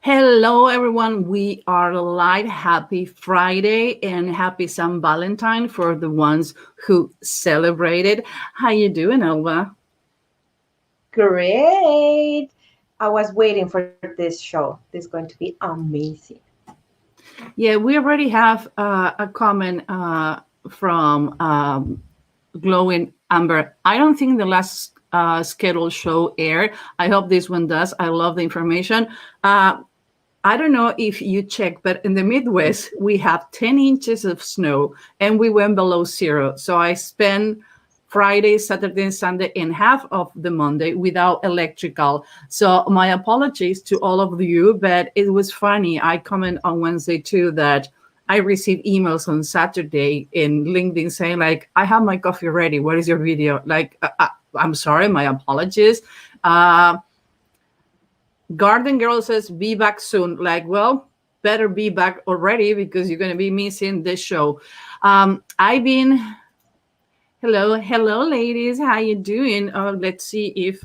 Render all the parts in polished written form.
Hello, everyone. We are live. Happy Friday and happy San Valentine for the ones who celebrated. How you doing, Elva? Great. I was waiting for this show. This is going to be amazing. Yeah, we already have a comment from Glowing Amber. I don't think the last scheduled show aired. I hope this one does. I love the information. I don't know if you check, but in the Midwest, we have 10 inches of snow and we went below zero. So I spent Friday, Saturday, and Sunday and half of the Monday without electrical. So my apologies to all of you, but it was funny. I comment on Wednesday too that I received emails on Saturday in LinkedIn saying like, I have my coffee ready. What is your video? Like, I'm sorry, my apologies. Garden Girl says, be back soon. Like, well, better be back already because you're going to be missing this show. I've been, hello, ladies. How you doing? Let's see if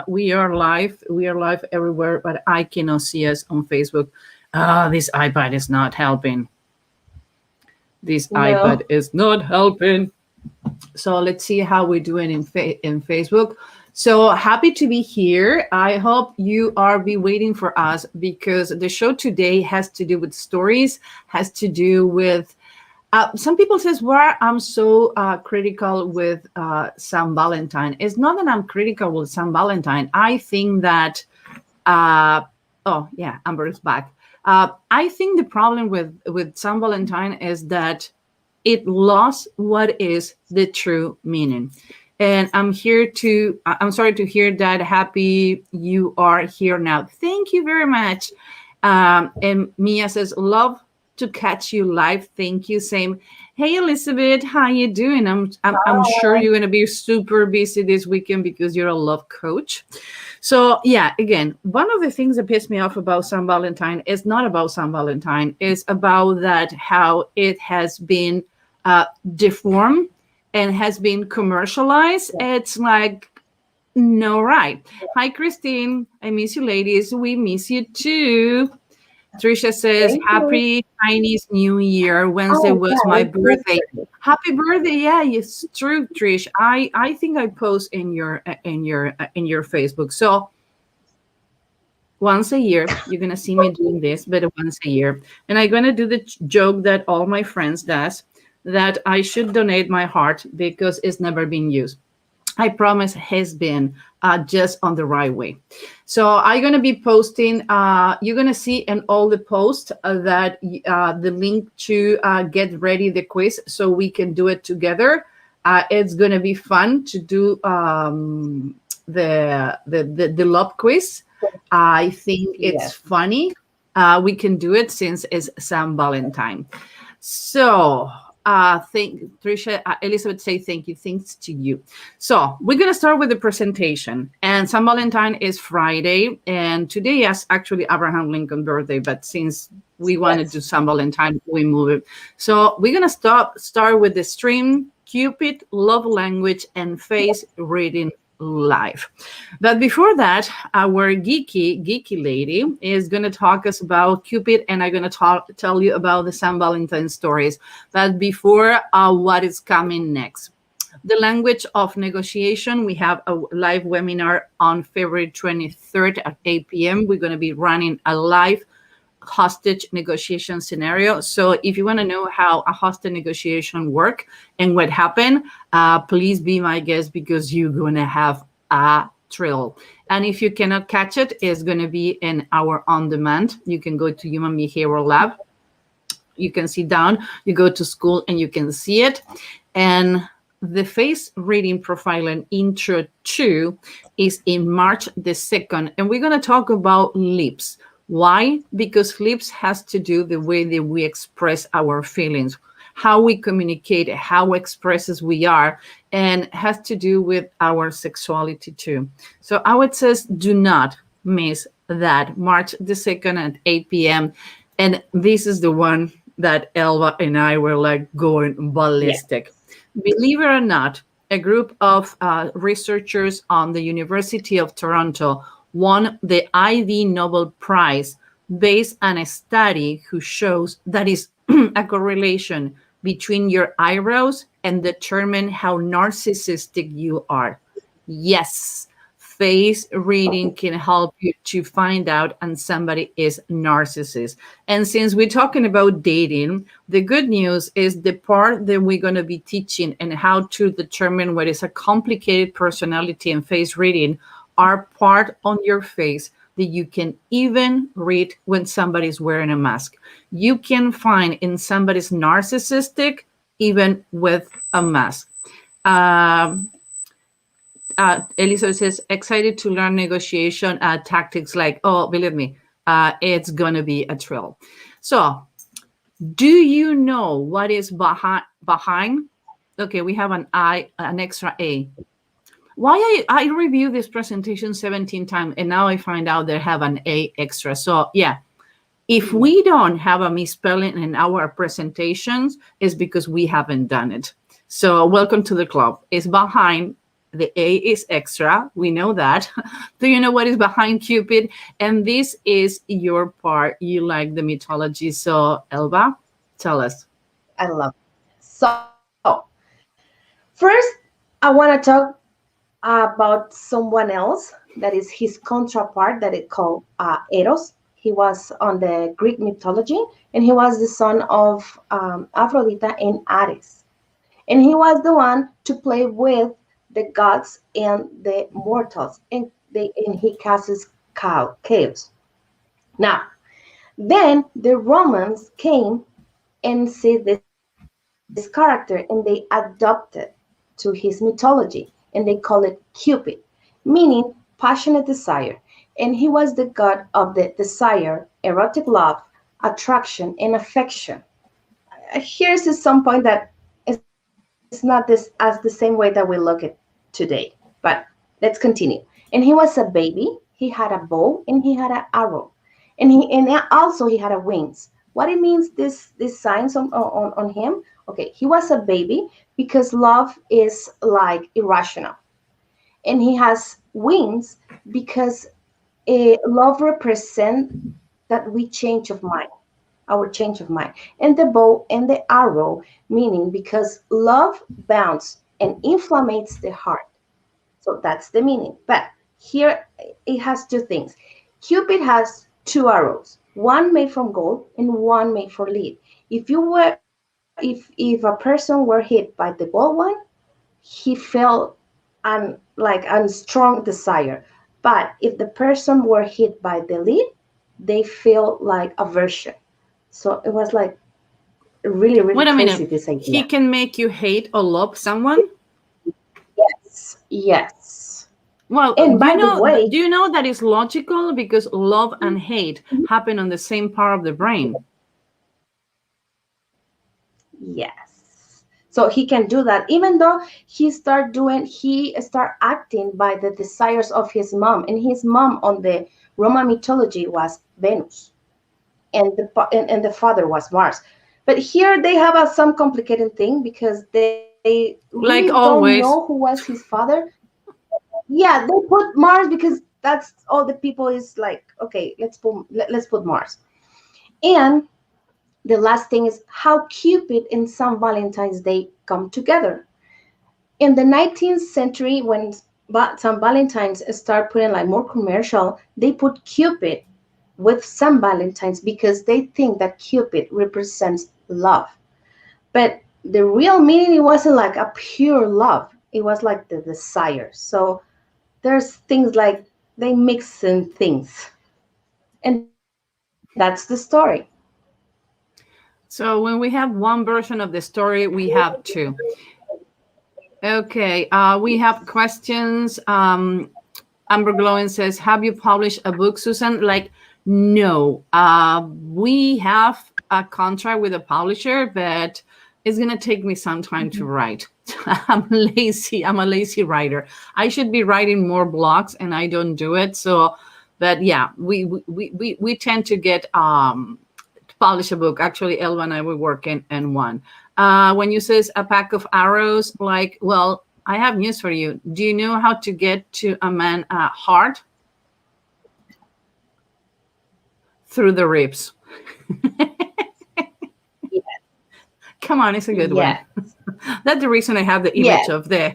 we are live. We are live everywhere, but I cannot see us on Facebook. This iPad is not helping. iPad is not helping. So let's see how we're doing in Facebook. So happy to be here. I hope you are be waiting for us because the show today has to do with stories, has to do with some people says why I'm so critical with San Valentine. It's not that I'm critical with San Valentine. I think that oh yeah, Amber is back. I think the problem with San Valentine is that it lost what is the true meaning. And I'm sorry to hear that. Happy you are here now. Thank you very much. And Mia says, love to catch you live. Thank you. Same. Hey, Elizabeth, how you doing? I'm sure you're going to be super busy this weekend because you're a love coach. So yeah, again, one of the things that pissed me off about San Valentine is not about San Valentine. It's about that how it has been deformed and has been commercialized. It's like, no, right. Hi, Christine. I miss you, ladies. We miss you too. Trisha says, happy Chinese New Year. Wednesday was my birthday. Happy birthday. Yeah, it's true, Trish. I think I post in your Facebook. So once a year, you're going to see me doing this, but once a year. And I'm going to do the joke that all my friends does, that I should donate my heart because it's never been used. I promise has been just on the right way. So I'm going to be posting, you're going to see in all the posts that the link to get ready the quiz so we can do it together. It's going to be fun to do the love quiz. I think it's funny. We can do it since it's San Valentine. So Trisha, Elizabeth say thank you. Thanks to you. So we're going to start with the presentation. And San Valentine is Friday. And today is actually Abraham Lincoln's birthday. But since we wanted to do San Valentine, we move it. So we're going to start with the stream, Cupid, love language, and face reading live. But before that, our geeky lady is going to talk us about Cupid, and I'm going to tell you about the San Valentine stories. But before, what is coming next? The language of negotiation. We have a live webinar on February 23rd at 8 p.m. We're going to be running a live hostage negotiation scenario. So if you want to know how a hostage negotiation work and what happened, please be my guest because you're going to have a thrill. And if you cannot catch it, it's going to be in our on-demand. You can go to Human Behavioral Lab. You can sit down, you go to school and you can see it. And the face reading profiling intro 2 is in March the 2nd. And we're going to talk about lips. Why? Because lips has to do the way that we express our feelings, how we communicate, how expressive we are, and has to do with our sexuality too. So I would say do not miss that March the 2nd at 8 p.m. And this is the one that Elva and I were like going ballistic. Yeah. Believe it or not, a group of researchers on the University of Toronto won the Ivy Nobel Prize based on a study who shows that is a correlation between your eyebrows and determine how narcissistic you are. Yes, face reading can help you to find out and somebody is narcissist. And since we're talking about dating, the good news is the part that we're going to be teaching and how to determine what is a complicated personality and face reading are part on your face that you can even read when somebody's wearing a mask. You can find in somebody's narcissistic even with a mask. Um, Elizabeth says, excited to learn negotiation tactics like, oh, believe me, it's going to be a thrill. So, do you know what is behind? Okay, we have an extra A. Why I review this presentation 17 times and now I find out they have an A extra. So, yeah, if we don't have a misspelling in our presentations, it's because we haven't done it. So, welcome to the club. It's behind. The A is extra. We know that. Do you know what is behind Cupid? And this is your part. You like the mythology. So, Elba, tell us. I love it. So, first, I want to talk about someone else that is his counterpart that it called Eros. He was on the Greek mythology, and he was the son of Aphrodite and Ares. And he was the one to play with the gods and the mortals, and he causes chaos. Now, then the Romans came and see this character, and they adopted to his mythology, and they call it Cupid, meaning passionate desire. And he was the god of the desire, erotic love, attraction, and affection. Here's some point that is not this as the same way that we look at today, but let's continue. And he was a baby. He had a bow and he had an arrow, and also he had a wings. What it means, this signs on him? Okay, he was a baby because love is like irrational, and he has wings because love represents that we change of mind, our change of mind, and the bow and the arrow, meaning because love bounds and inflammates the heart. So that's the meaning. But here it has two things. Cupid has two arrows, one made from gold and one made for lead. If a person were hit by the gold one, he felt like a strong desire. But if the person were hit by the lead, they feel like aversion. So it was like really, really Wait a crazy, minute. this He idea. can make you hate or love someone? Yes, yes. Well, And by the way, do you know that is logical because love and hate happen on the same part of the brain? yes. So he can do that, even though he start acting by the desires of his mom, and his mom on the Roman mythology was Venus, and the father was Mars. But here they have some complicated thing because they really Like don't know who always. was his father. Yeah, they put Mars because that's all the people is like. Okay, let's put Mars. And the last thing is how Cupid and Saint Valentine's Day come together. In the 19th century, when Saint Valentine's start putting like more commercial, they put Cupid with Saint Valentine's because they think that Cupid represents love. But the real meaning, it wasn't like a pure love. It was like the desire. So there's things like they mix in things. And that's the story. So when we have one version of the story, we have two. Okay, we Yes. have questions. Amber Glowing says, have you published a book, Susan? Like, no. We have a contract with a publisher, but it's going to take me some time to write. I'm lazy. I'm a lazy writer. I should be writing more blogs and I don't do it. So, but yeah, we tend to get to publish a book. Actually, Elva and I were working in one. When you says a pack of arrows, like, well, I have news for you. Do you know how to get to a man heart? through the ribs. Yes. Come on, it's a good one. Yes. That's the reason I have the image Yes. of the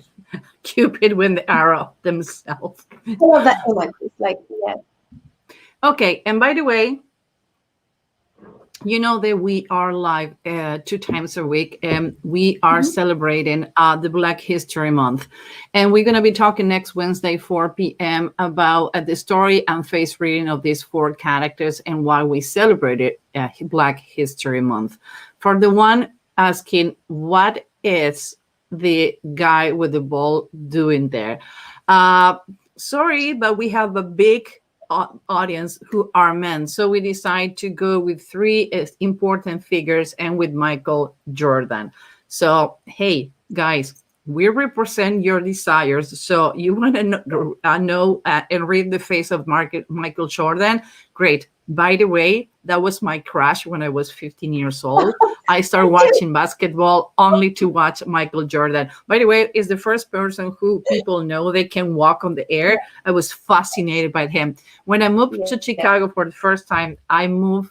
Cupid with the arrow themselves. I love that images. Like, yes. Okay, and by the way, you know that we are live 2 times a week, and we are Mhm. celebrating the Black History Month. And we're going to be talking next Wednesday, 4 p.m., about the story and face reading of these 4 characters and why we celebrated Black History Month. For the one asking, what is the guy with the ball doing there? Sorry, but we have a big audience who are men. So we decide to go with 3 important figures and with Michael Jordan. So, hey, guys, we represent your desires. So you want to know and read the face of Michael Jordan? Great. By the way, that was my crush when I was 15 years old. I started watching basketball only to watch Michael Jordan. By the way, is the first person who people know they can walk on the air. I was fascinated by him. When I moved to Yeah. Chicago for the first time, I moved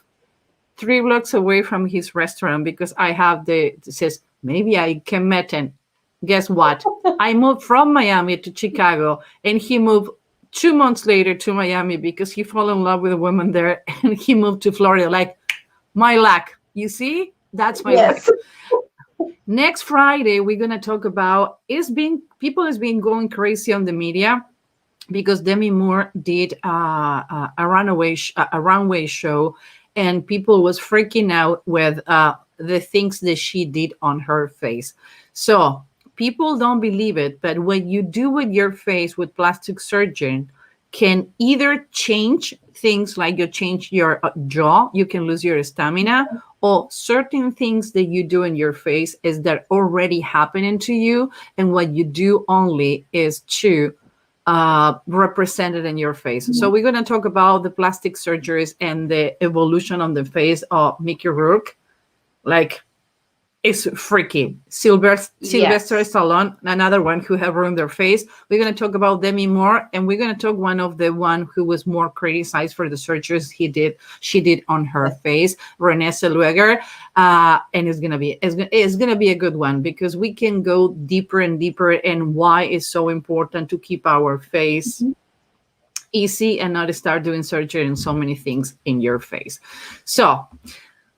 3 blocks away from his restaurant because I have it says, maybe I can meet him. Guess what? I moved from Miami to Chicago, and he moved 2 months later to Miami because he fell in love with a woman there, and he moved to Florida. Like, my luck. You see? That's my luck. Yes. Next Friday, we're gonna talk about people has been going crazy on the media because Demi Moore did a runway show, and people was freaking out with the things that she did on her face. So people don't believe it, but what you do with your face with plastic surgery can either change things, like you change your jaw, you can lose your stamina, or certain things that you do in your face is that already happening to you, and what you do only is to represent it in your face. So we're going to talk about the plastic surgeries and the evolution on the face of Mickey Rourke. Like, it's freaky. Sylvester Yes. Stallone, another one who have ruined their face. We're going to talk about Demi Moore, and we're going to talk one who was more criticized for the surgeries she did on her face, Renee Zellweger, and it's going to be a good one because we can go deeper and deeper and why it's so important to keep our face easy and not start doing surgery and so many things in your face. So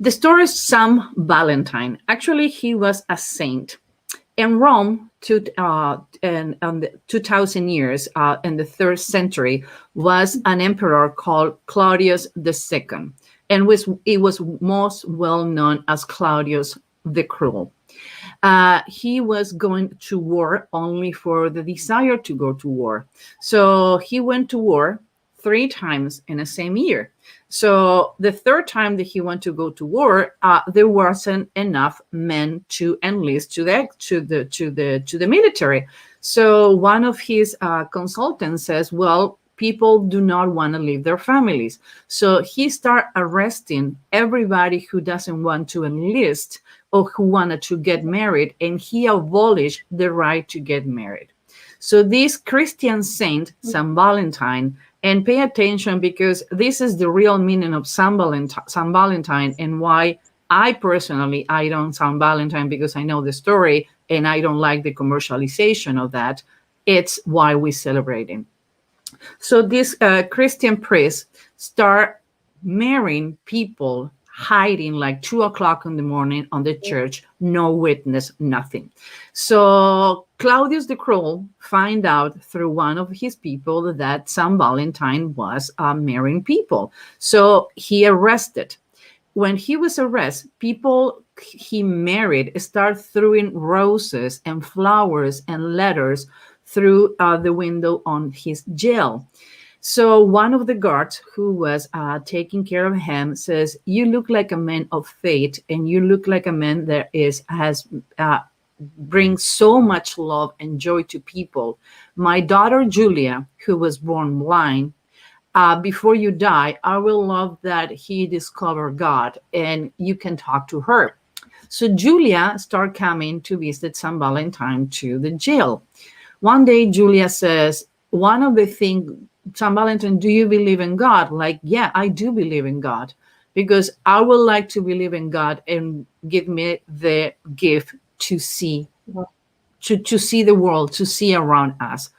the story is Sam Valentine. Actually, he was a saint. In Rome, in the 2,000 years in the 3rd century, was an emperor called Claudius II, and it was most well known as Claudius the Cruel. He was going to war only for the desire to go to war. So he went to war 3 times in the same year. So the 3rd time that he went to go to war, there wasn't enough men to enlist to the military. So one of his consultants says, "Well, people do not want to leave their families." So he started arresting everybody who doesn't want to enlist or who wanted to get married, and he abolished the right to get married. So this Christian saint, Saint Valentine, and pay attention because this is the real meaning of Saint Valentine, and why I personally, I don't Saint Valentine because I know the story and I don't like the commercialization of that. It's why we celebrate him. So this Christian priest start marrying people hiding like 2 o'clock in the morning on the church, no witness, nothing. So Claudius the Cruel find out through one of his people that Saint Valentine was marrying people. So he arrested. When he was arrested, people he married start throwing roses and flowers and letters through the window on his jail. So one of the guards who was taking care of him says, "You look like a man of faith, and you look like a man that has brings so much love and joy to people. My daughter Julia, who was born blind, before you die, I will love that he discovered God, and you can talk to her." So Julia started coming to visit Saint Valentine to the jail. One day, Julia says, "One of the things San Valentine, do you believe in God? Like, yeah, I do believe in God, because I would like to believe in God and give me the gift to see, to see the world, to see around us.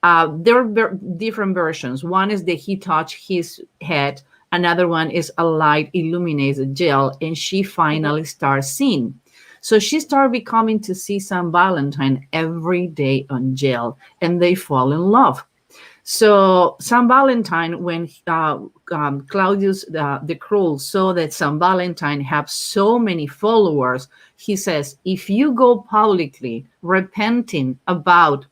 There are different versions. One is that he touched his head. Another one is a light illuminates the jail, and she finally starts seeing. So she started becoming to see San Valentine every day on jail, and they fall in love. So San Valentine, when Claudius the Cruel saw that San Valentine have so many followers, he says, if you go publicly repenting about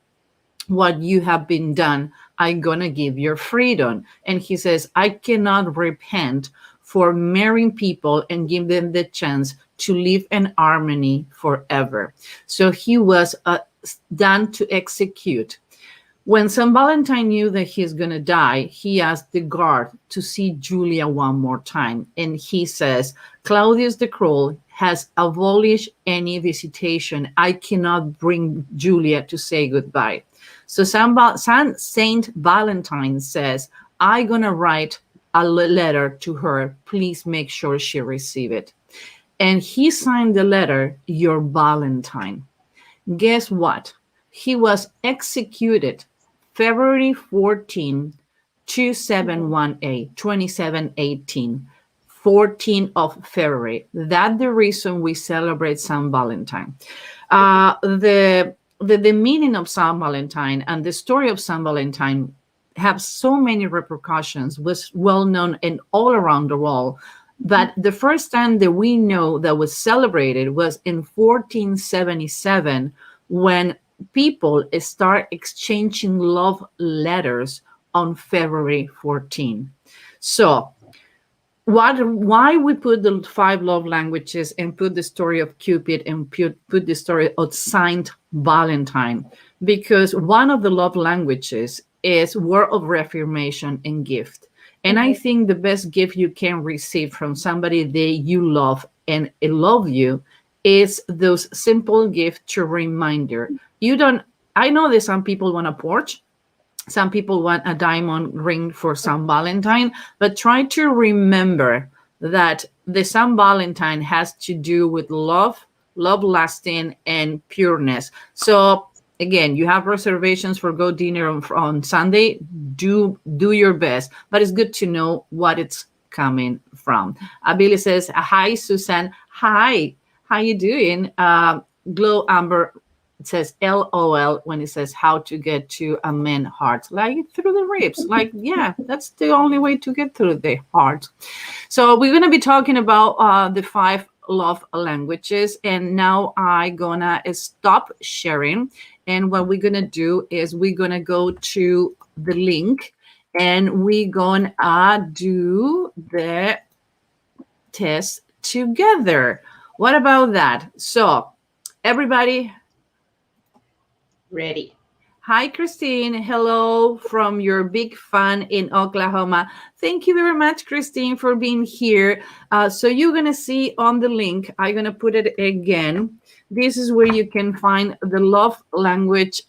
what you have been done, I'm gonna give your freedom. And he says, I cannot repent for marrying people and give them the chance to live in harmony forever. So he was done to execute. When St. Valentine knew that he's going to die, he asked the guard to see Julia one more time. And he says, Claudius the Cruel has abolished any visitation. I cannot bring Julia to say goodbye. So Saint Valentine says, I'm going to write a letter to her. Please make sure she receive it. And he signed the letter, Your Valentine. Guess what? He was executed February 14, 2718, 2718, 14th of February. That's the reason we celebrate San Valentine. The meaning of San Valentine and the story of San Valentine have so many repercussions, was well known and all around the world. But the first time that we know that was celebrated was in 1477, when people start exchanging love letters on February 14. So why we put the 5 love languages and put the story of Cupid and put the story of Saint Valentine? Because one of the love languages is word of reaffirmation and gift. And I think the best gift you can receive from somebody that you love and love you is those simple gifts to reminder. I know that some people want a Porsche, some people want a diamond ring for San Valentine, but try to remember that the San Valentine has to do with love lasting, and pureness. So again, you have reservations for go dinner on Sunday, do your best, but it's good to know what it's coming from. Billy says, hi, Susan. Hi, how you doing? Glow Amber says LOL when it says how to get to a man's heart, like through the ribs. Like, yeah, that's the only way to get through the heart. So we're going to be talking about the 5 love languages, and now I'm gonna stop sharing, and what we're gonna do is we're gonna go to the link and we're gonna do the test together. What about that? So everybody ready? Hi, Christine. Hello from your big fan in Oklahoma. Thank you very much, Christine, for being here. So you're going to see on the link, I'm going to put it again. This is where you can find the love language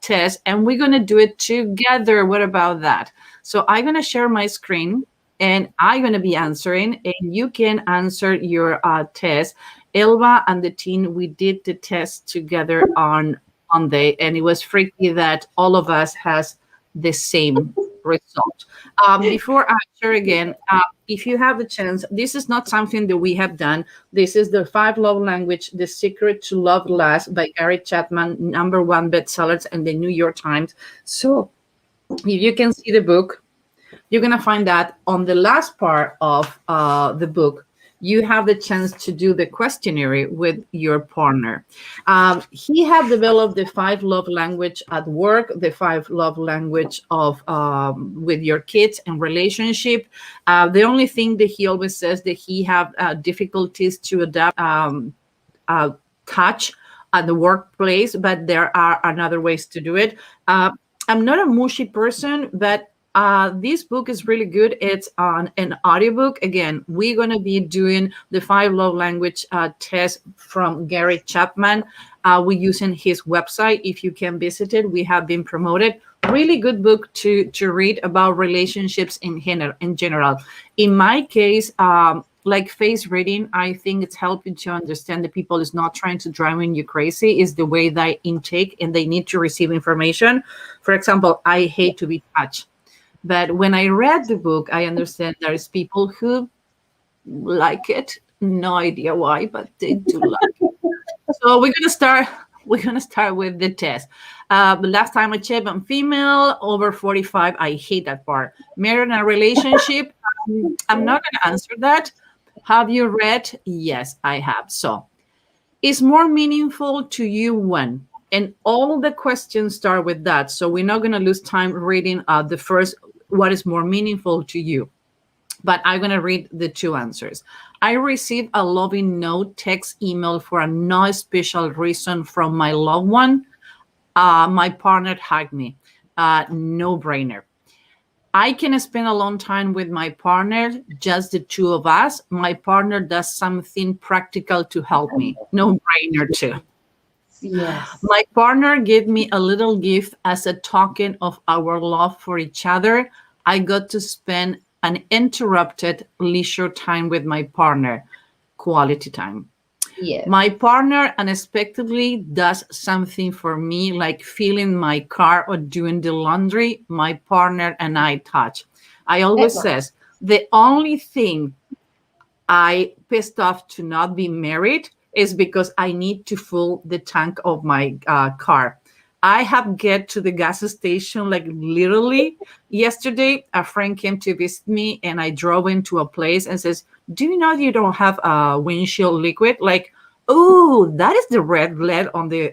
test, and we're going to do it together. What about that? So I'm going to share my screen, and I'm going to be answering, and you can answer your test. Elva and the team, we did the test together on Monday, and it was freaky that all of us has the same result. Before I share again, if you have the chance, this is not something that we have done. This is the 5 love language, The Secret to Love Last by Gary Chapman, #1 bestsellers in the New York Times. So if you can see the book, you're going to find that on the last part of the book, you have the chance to do the questionnaire with your partner. He have developed the 5 love language at work, the 5 love language of with your kids and relationship. The only thing that he always says that he have difficulties to adapt touch at the workplace, but there are another ways to do it. I'm not a mushy person, but this book is really good. It's on an audiobook. Again, we're going to be doing the 5 love language test from Gary Chapman. We're using his website. If you can visit it, we have been promoted. really good book to read about relationships in general. In my case, like face reading, I think it's helping to understand that people is not trying to drive you crazy. Is the way they intake and they need to receive information. For example, I hate to be touched, but when I read the book, I understand there is people who like it. No idea why, but they do like it. So we're gonna start. We're gonna start with the test. The last time I checked, I'm female, over 45. I hate that part. Married in a relationship. I'm not gonna answer that. Have you read? Yes, I have. So, is more meaningful to you when? And all the questions start with that. So we're not gonna lose time reading the first. What is more meaningful to you? But I'm going to read the two answers. I received a loving note, text, email for a no special reason from my loved one. My partner hugged me. No brainer. I can spend a long time with my partner, just the two of us. My partner does something practical to help me. No brainer, too. Yes. My partner gave me a little gift as a token of our love for each other. I got to spend uninterrupted leisure time with my partner, quality time. Yes. My partner unexpectedly does something for me, like filling my car or doing the laundry. My partner and I touch. I always says the only thing I pissed off to not be married is because I need to fill the tank of my car. I have get to the gas station like literally yesterday. A friend came to visit me, and I drove into a place and says, "Do you know you don't have a windshield liquid?" Like, oh, that is the red light on the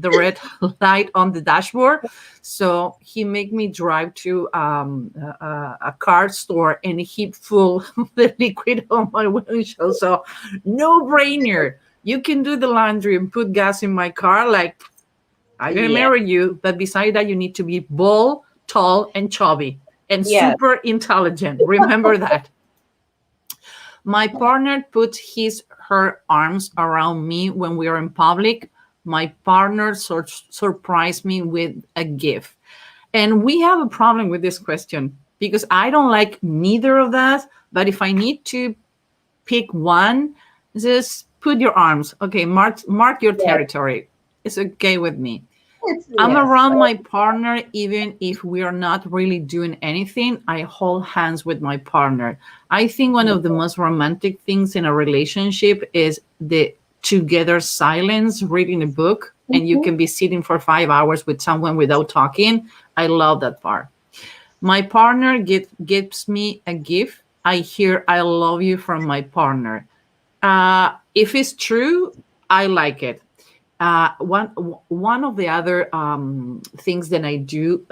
red light on the dashboard. So he made me drive to a car store, and he full the liquid on my windshield. So no brainer. You can do the laundry and put gas in my car. Like, I'm gonna Yeah. marry you, but beside that, you need to be bold, tall, and chubby, and Yes. super intelligent. Remember that. My partner put her arms around me when we are in public. My partner surprised me with a gift. And we have a problem with this question because I don't like neither of that. But if I need to pick one, just put your arms. Okay, mark your Yes. territory. It's okay with me. I'm Yes. around my partner even if we are not really doing anything. I hold hands with my partner. I think one of the most romantic things in a relationship is the together silence, reading a book, and you Mhm. can be sitting for 5 hours with someone without talking. I love that part. My partner gives me a gift. I hear I love you from my partner. If it's true, I like it. One of the other things that I do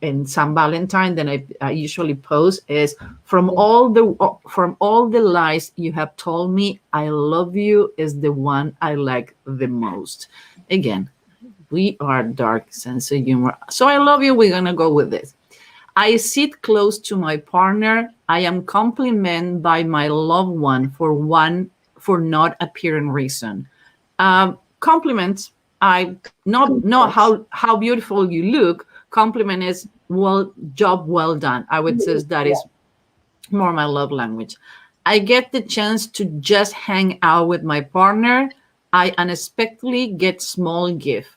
in San Valentine that I usually post is from all the lies you have told me, I love you is the one I like the most. Again, we are dark sense of humor, so I love you. We're gonna go with this. I sit close to my partner. I am complimented by my loved one for not appearing reason. Compliments. I not how beautiful you look. Compliment is job well done. I would say that Yeah. is more my love language. I get the chance to just hang out with my partner. I unexpectedly get small gift.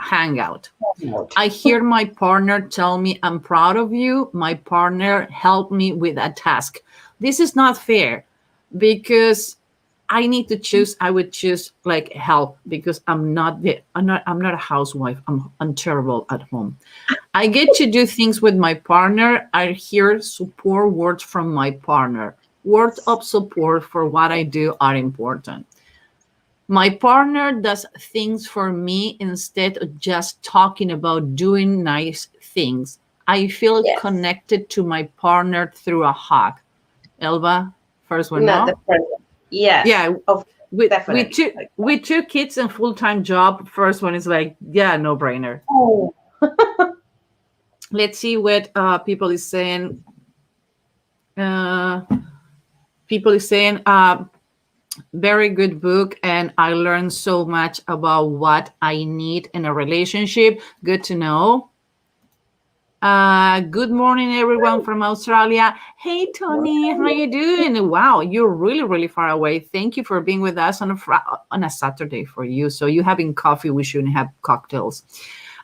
Hang out. Note. I hear my partner tell me, I'm proud of you. My partner helped me with a task. This is not fair because I need to choose. I would choose like help because I'm not a housewife. I'm terrible at home. I get to do things with my partner. I hear support words from my partner. Words of support for what I do are important. My partner does things for me instead of just talking about doing nice things. I feel Yes. connected to my partner through a hug. Elba, first one, Not the no? first one. Yes. Yeah, Of with definitely. two with two kids and full-time job, first one is like, yeah, no brainer. Oh. Let's see what people is saying. Uh, people is saying, very good book, and I learned so much about what I need in a relationship. Good to know. Good morning, everyone from Australia. Hey, Tony, how you doing? Wow, you're really, really far away. Thank you for being with us on on a Saturday for you. So you having coffee? We shouldn't have cocktails.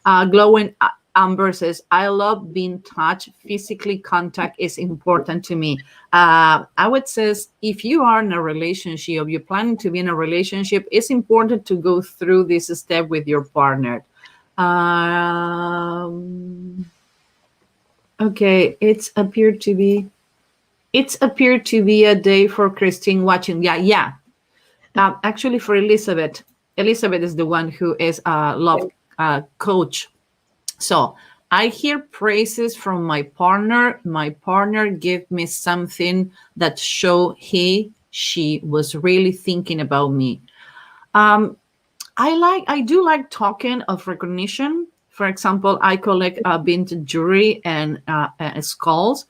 Glowing Amber says, "I love being touched. Physically contact is important to me." I would says, if you are in a relationship, or you're planning to be in a relationship, it's important to go through this step with your partner. Um, Okay, it's appeared to be a day for Christine watching. Yeah, yeah. Actually, for Elizabeth is the one who is a love coach. So I hear praises from my partner. My partner gave me something that show she was really thinking about me. Um, I do like talking of recognition. For example, I collect vintage jewelry and skulls,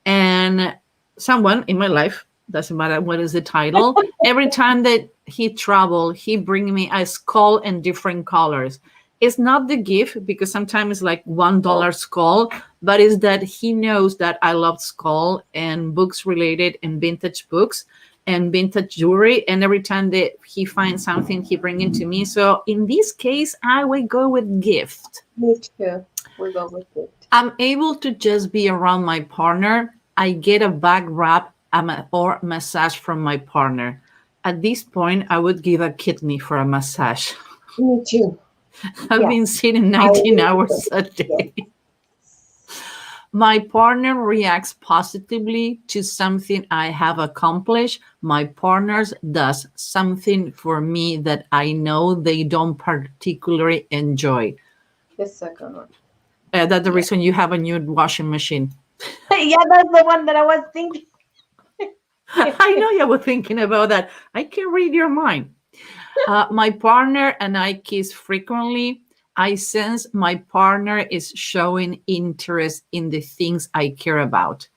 and someone in my life, doesn't matter what is the title, every time that he travel, he bring me a skull in different colors. It's not the gift because sometimes it's like $1 skull, but it's that he knows that I love skull and books related and vintage books and vintage jewelry, and every time that he finds something he bring it to me. So in this case I will go with gift. Me too. We go with it. I'm able to just be around my partner. I get a back rub or massage from my partner. At this point I would give a kidney for a massage. Me too. I've Yeah. been sitting I 19 really hours a yes. day. My partner reacts positively to something I have accomplished. My partner does something for me that I know they don't particularly enjoy. The second one. That's the Yeah. reason you have a new washing machine. Yeah, that's the one that I was thinking. I know you were thinking about that. I can read your mind. My partner and I kiss frequently. I sense my partner is showing interest in the things I care about.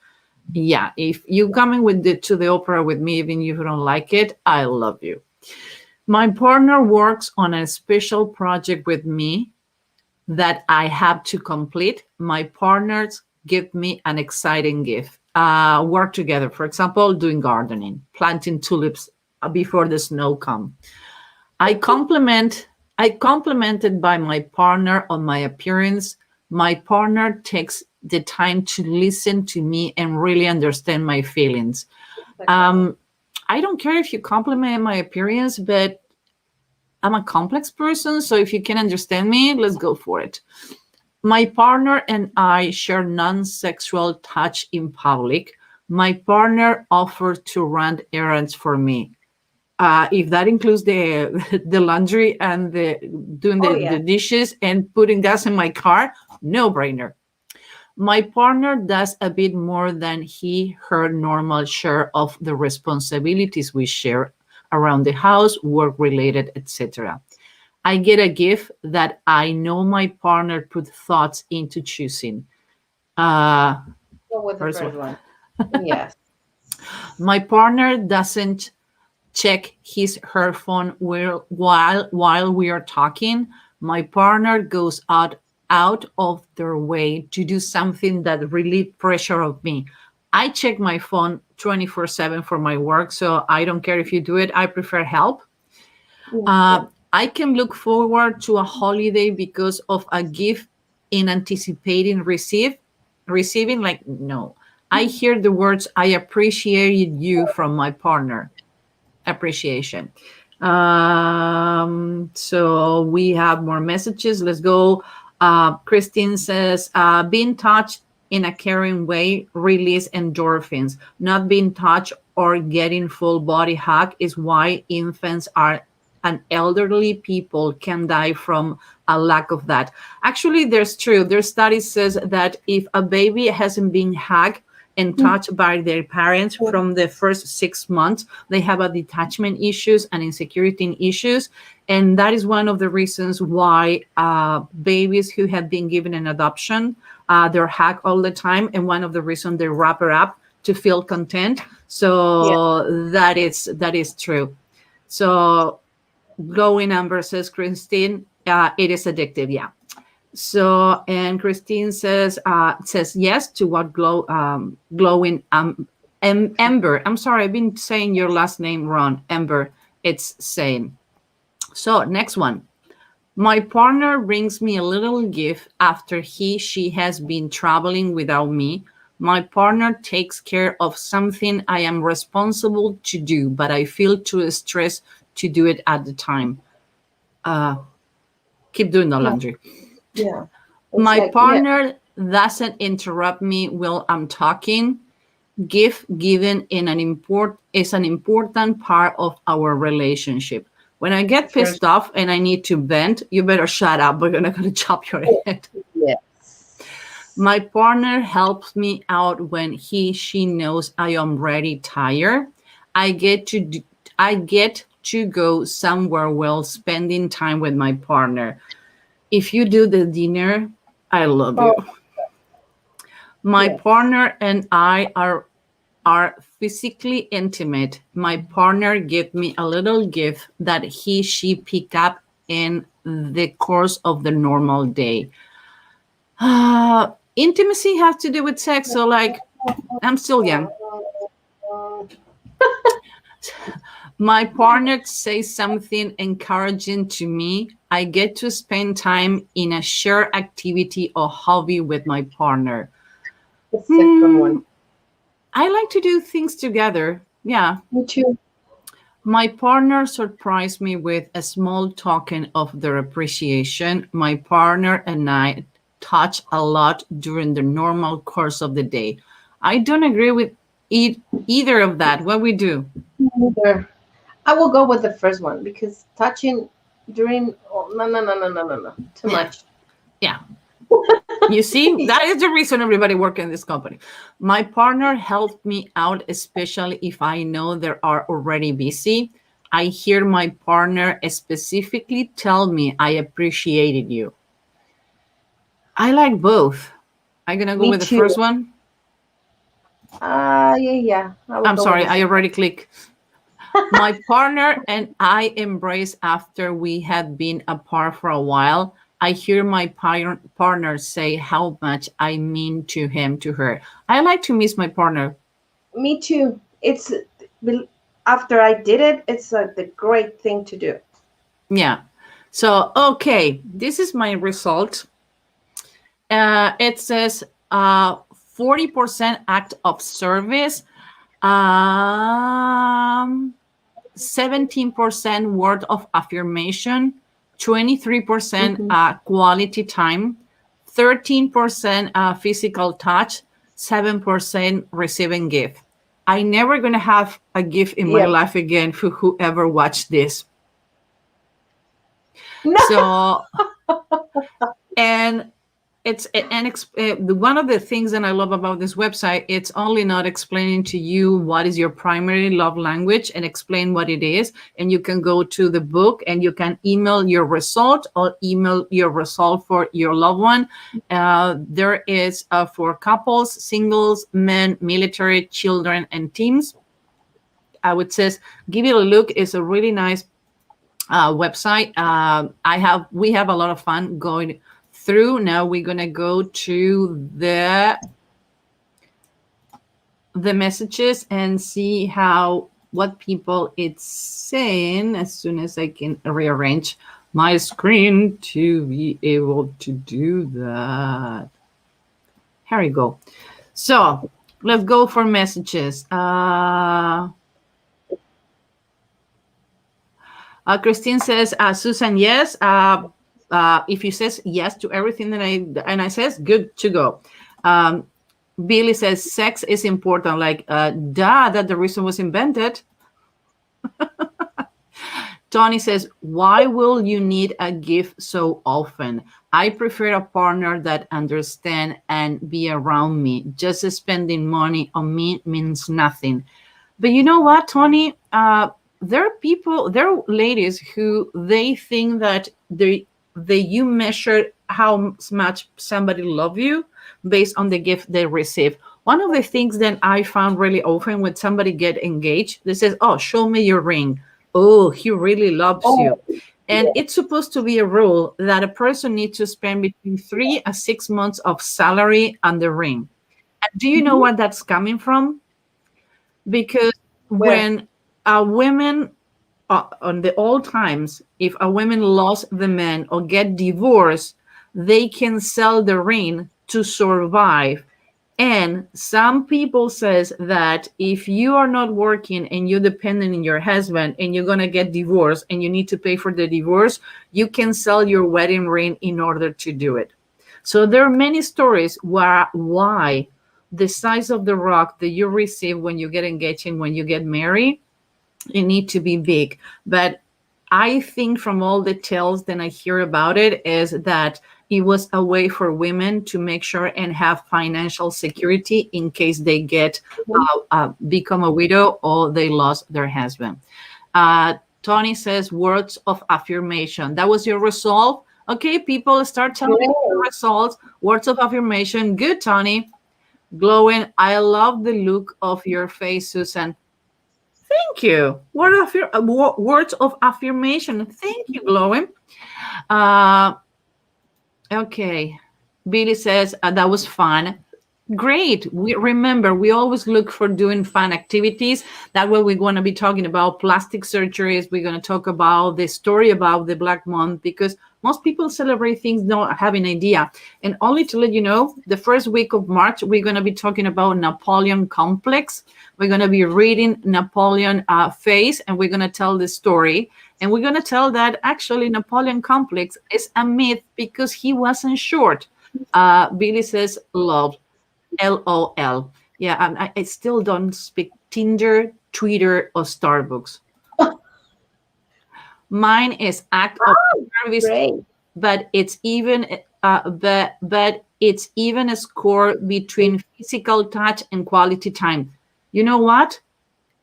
Yeah, if you coming to the opera with me, even if you don't like it, I love you. My partner works on a special project with me that I have to complete. My partners give me an exciting gift. Work together, for example, doing gardening, planting tulips before the snow come. I compliment I complimented by my partner on my appearance. My partner takes the time to listen to me and really understand my feelings. Second one. Um, I don't care if you compliment my appearance, but I'm a complex person, so if you can understand me, let's go for it. My partner and I share non-sexual touch in public. My partner offers to run errands for me. If that includes the the laundry and the doing Oh the yeah. dishes and putting gas in my car, no brainer. My partner does a bit more than her normal share of the responsibilities we share around the house, work related, etc. I get a gift that I know my partner put thoughts into choosing. Uh, Go with the first first one. one. Yes. My partner doesn't check her phone while we are talking. My partner goes out of their way to do something that relieve pressure of me. I check my phone 24/7 for my work, so I don't care if you do it. I prefer help. Me uh, too. I can look forward to a holiday because of a gift in anticipating receiving. Like, no, I hear the words I appreciate you from my partner. Appreciation. So we have more messages. Let's go. Christine says, being touched in a caring way release endorphins. Not being touched or getting full body hug is why infants are and elderly people can die from a lack of that. Actually, there's studies says that if a baby hasn't been hugged and touched by their parents from the first 6 months, they have a detachment issues and insecurity issues, and that is one of the reasons why babies who have been given an adoption, they're hugged all the time, and one of the reasons they wrap it up to feel content. Yeah. So that is true. So glowing Amber says, Christine, it is addictive. Yeah. So, and Christine says yes to what glowing Ember. I'm sorry, I've been saying your last name wrong. Ember. It's saying. So next one. My partner brings me a little gift after she has been traveling without me. My partner takes care of something I am responsible to do, but I feel too stressed to do it at the time. Keep doing the Yeah. laundry. Yeah. It's My like, yeah. partner doesn't interrupt me while I'm talking. Gift given is an important part of our relationship. When I get First, pissed off and I need to vent, you better shut up. We're gonna chop your head. yes. My partner helps me out when she knows I am ready tired. I get to do, I get to go somewhere while spending time with my partner. If you do the dinner, I love you. Oh, My yes. partner and I are physically intimate. My partner give me a little gift that she pick up in the course of the normal day. Intimacy has to do with sex, so like I'm still young. My partner says something encouraging to me. I get to spend time in a shared activity or hobby with my partner. The second Hmm, one. I like to do things together. Yeah. Me too. My partner surprised me with a small token of their appreciation. My partner and I touch a lot during the normal course of the day. I don't agree with either of that. What we do? Neither. I will go with the first one because touching during, oh, no, no, no, no, no, no, no, too Yeah, much. yeah. You see, that is the reason everybody works in this company. My partner helped me out, especially if I know they are already busy. I hear my partner specifically tell me I appreciated you. I like both. I'm gonna go Me with the too. first one. Yeah, yeah. I will I'm go with sorry, the I second. already clicked. My partner and I embrace after we had been apart for a while. I hear my partner say how much I mean to him, to her. I like to miss my partner. Me too. It's after I did it, it's like the great thing to do. Yeah. So, okay, this is my result. It says 40% act of service, um, 17% word of affirmation, 23% Hmm. quality time, 13% physical touch, 7% receiving gift. I never gonna have a gift in my Yep. life again for whoever watched this. No. So, and one of the things that I love about this website, it's only not explaining to you what is your primary love language and explain what it is, and you can go to the book and you can email your result or email your result for your loved one. There is for couples, singles, men, military, children, and teams. I would say give it a look. It's a really nice website. We have a lot of fun going through. Now we're gonna go to the messages and see what people it's saying as soon as I can rearrange my screen to be able to do that. Here we go. So let's go for messages. Christine says, Susan, yes. If you says yes to everything that I says, good to go. Billy says, sex is important. Like, that the reason was invented. Tony says, why will you need a gift so often? I prefer a partner that understand and be around me. Just spending money on me means nothing. But you know what, Tony? There are ladies who they think that you measure how much somebody love you based on the gift they receive. One of the things that I found really often when somebody get engaged, they says, "Oh, show me your ring. Oh, he really loves Oh, you." And it's supposed to be a rule that a person needs to spend between 3 and 6 months of salary on the ring. And do you know Mhm. where that's coming from? Because Where? when a women on the old times, if a woman lost the man or get divorced, they can sell the ring to survive. And some people says that if you are not working and you're dependent on your husband and you're gonna get divorced and you need to pay for the divorce, you can sell your wedding ring in order to do it. So there are many stories why the size of the rock that you receive when you get engaged and when you get married, it need to be big. But I think from all the tales that I hear about it is that it was a way for women to make sure and have financial security in case they get Mhm. become a widow or they lost their husband. Tony says words of affirmation. That was your resolve. Okay, people start telling me your Great. results. Words of affirmation. Good, Tony. Glowing. I love the look of your face, Susan. Thank you. Words of affirmation. Thank you, Glowing. Uh, okay. Billy says that was fun. Great. We remember we always look for doing fun activities. That way we're going to be talking about plastic surgeries. We're going to talk about the story about the Black Month because most people celebrate things not having idea. And only to let you know, the first week of March we're going to be talking about Napoleon complex. We're going to be reading Napoleon face, and we're going to tell the story. And we're going to tell that actually Napoleon complex is a myth because he wasn't short. Billy says love. LOL. Yeah, I still don't speak Tinder, Twitter, or Starbucks. Mine is act of service, Great. but it's even but it's even a score between physical touch and quality time. You know what?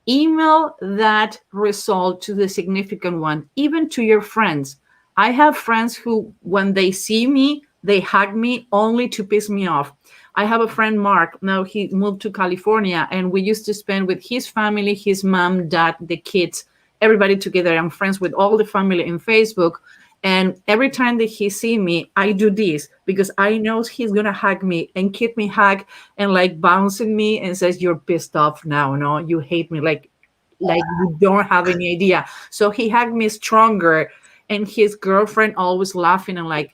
Email that result to the significant one, even to your friends. I have friends who, when they see me, they hug me only to piss me off. I have a friend, Mark. Now he moved to California, and we used to spend with his family, his mom, dad, the kids, everybody together. I'm friends with all the family in Facebook. And every time that he see me, I do this because I know he's gonna hug me and keep me hug and like bouncing me and says, "You're pissed off now, no? You hate me like you don't have any idea." So he hugged me stronger, and his girlfriend always laughing and like,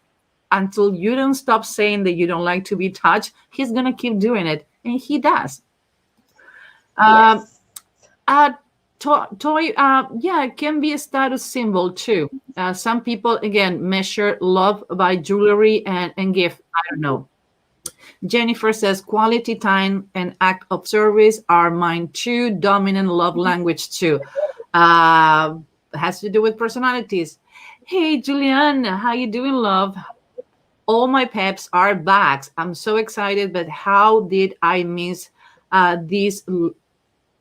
until you don't stop saying that you don't like to be touched, he's gonna keep doing it, and he does. Um, Yes. uh, toy, yeah, it can be a status symbol too. Some people again measure love by jewelry and gift. I don't know. Jennifer says quality time and act of service are mine too. Dominant love language too. Uh, has to do with personalities. Hey, Julianne, how you doing, love? All my peps are back. I'm so excited, but how did I miss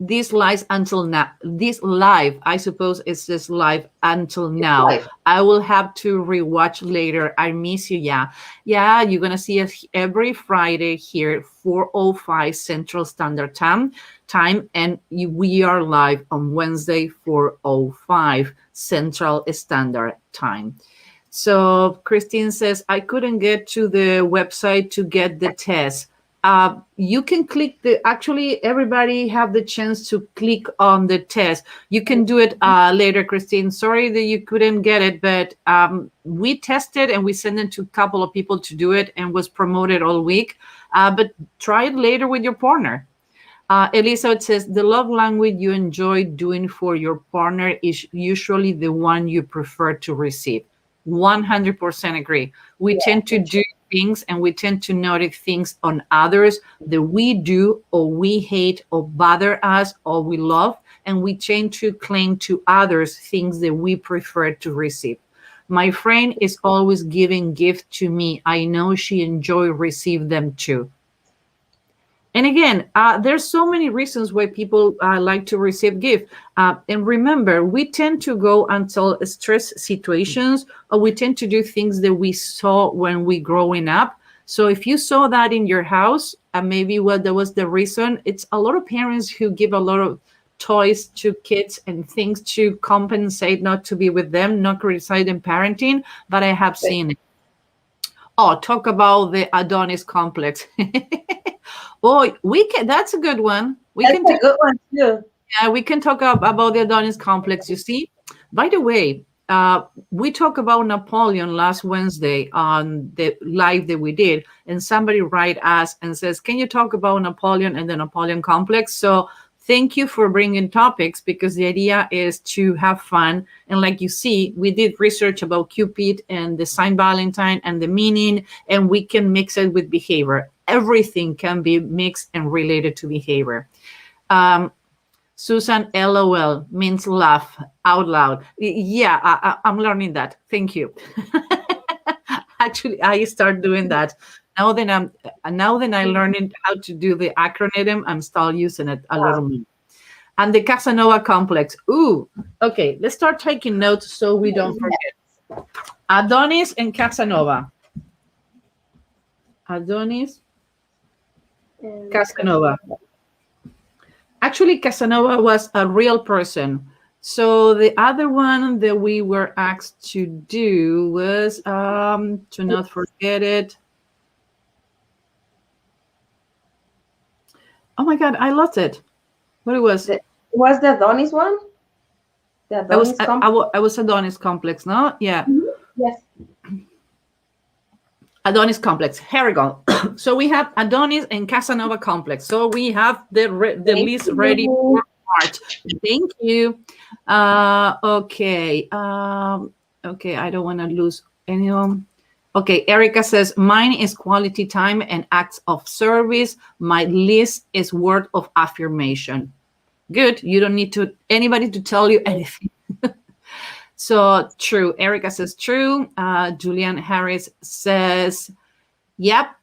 this live until now? This live, I suppose it's this live until now. Life. I will have to rewatch later. I miss you. Yeah, yeah. You're gonna see us every Friday here, 4:05 Central Standard Time, and we are live on Wednesday, 4:05 Central Standard Time. So Christine says, I couldn't get to the website to get the test. You can click actually everybody have the chance to click on the test. You can do it later, Christine. Sorry that you couldn't get it, but we tested and we sent it to a couple of people to do it and was promoted all week. But try it later with your partner. Elizabeth says, the love language you enjoy doing for your partner is usually the one you prefer to receive. 100% agree. We tend to do things and we tend to notice things on others that we do or we hate or bother us or we love, and we tend to claim to others things that we prefer to receive. My friend is always giving gifts to me. I know she enjoy receive them too. And again, there's so many reasons why people like to receive gift. And remember, we tend to go until stress situations, or we tend to do things that we saw when we growing up. So if you saw that in your house, maybe what that was the reason. It's a lot of parents who give a lot of toys to kids and things to compensate not to be with them, not criticizing parenting, but I have seen it. Oh, talk about the Adonis complex. Oh, that's a good one. That's a good one too. Yeah, we can talk about the Adonis complex. You see, by the way, we talked about Napoleon last Wednesday on the live that we did, and somebody write us and says, "Can you talk about Napoleon and the Napoleon complex?" So thank you for bringing topics, because the idea is to have fun. And like you see, we did research about Cupid and the Saint Valentine and the meaning, and we can mix it with behavior. Everything can be mixed and related to behavior. Susan, LOL means laugh out loud. Yeah, I'm learning that. Thank you. Actually, I start doing that now. That I'm learning how to do the acronym, I'm still using it a little more. And the Casanova complex. Ooh, okay. Let's start taking notes so we don't forget. Adonis and Casanova. Adonis, Casanova. Actually, Casanova was a real person. So the other one that we were asked to do was, to not forget it. Oh my God, I lost it. What it was? Was the Adonis one? The Adonis I was Adonis complex, no? Yeah. Yes. Adonis complex. Here we go. So we have Adonis and Casanova complex. So we have the list ready for March. Thank you. Okay. Okay. I don't want to lose anyone. Okay. Erica says, mine is quality time and acts of service. My list is word of affirmation. Good. You don't need anybody to tell you anything. So true. Erica says true. Julian Harris says, yep,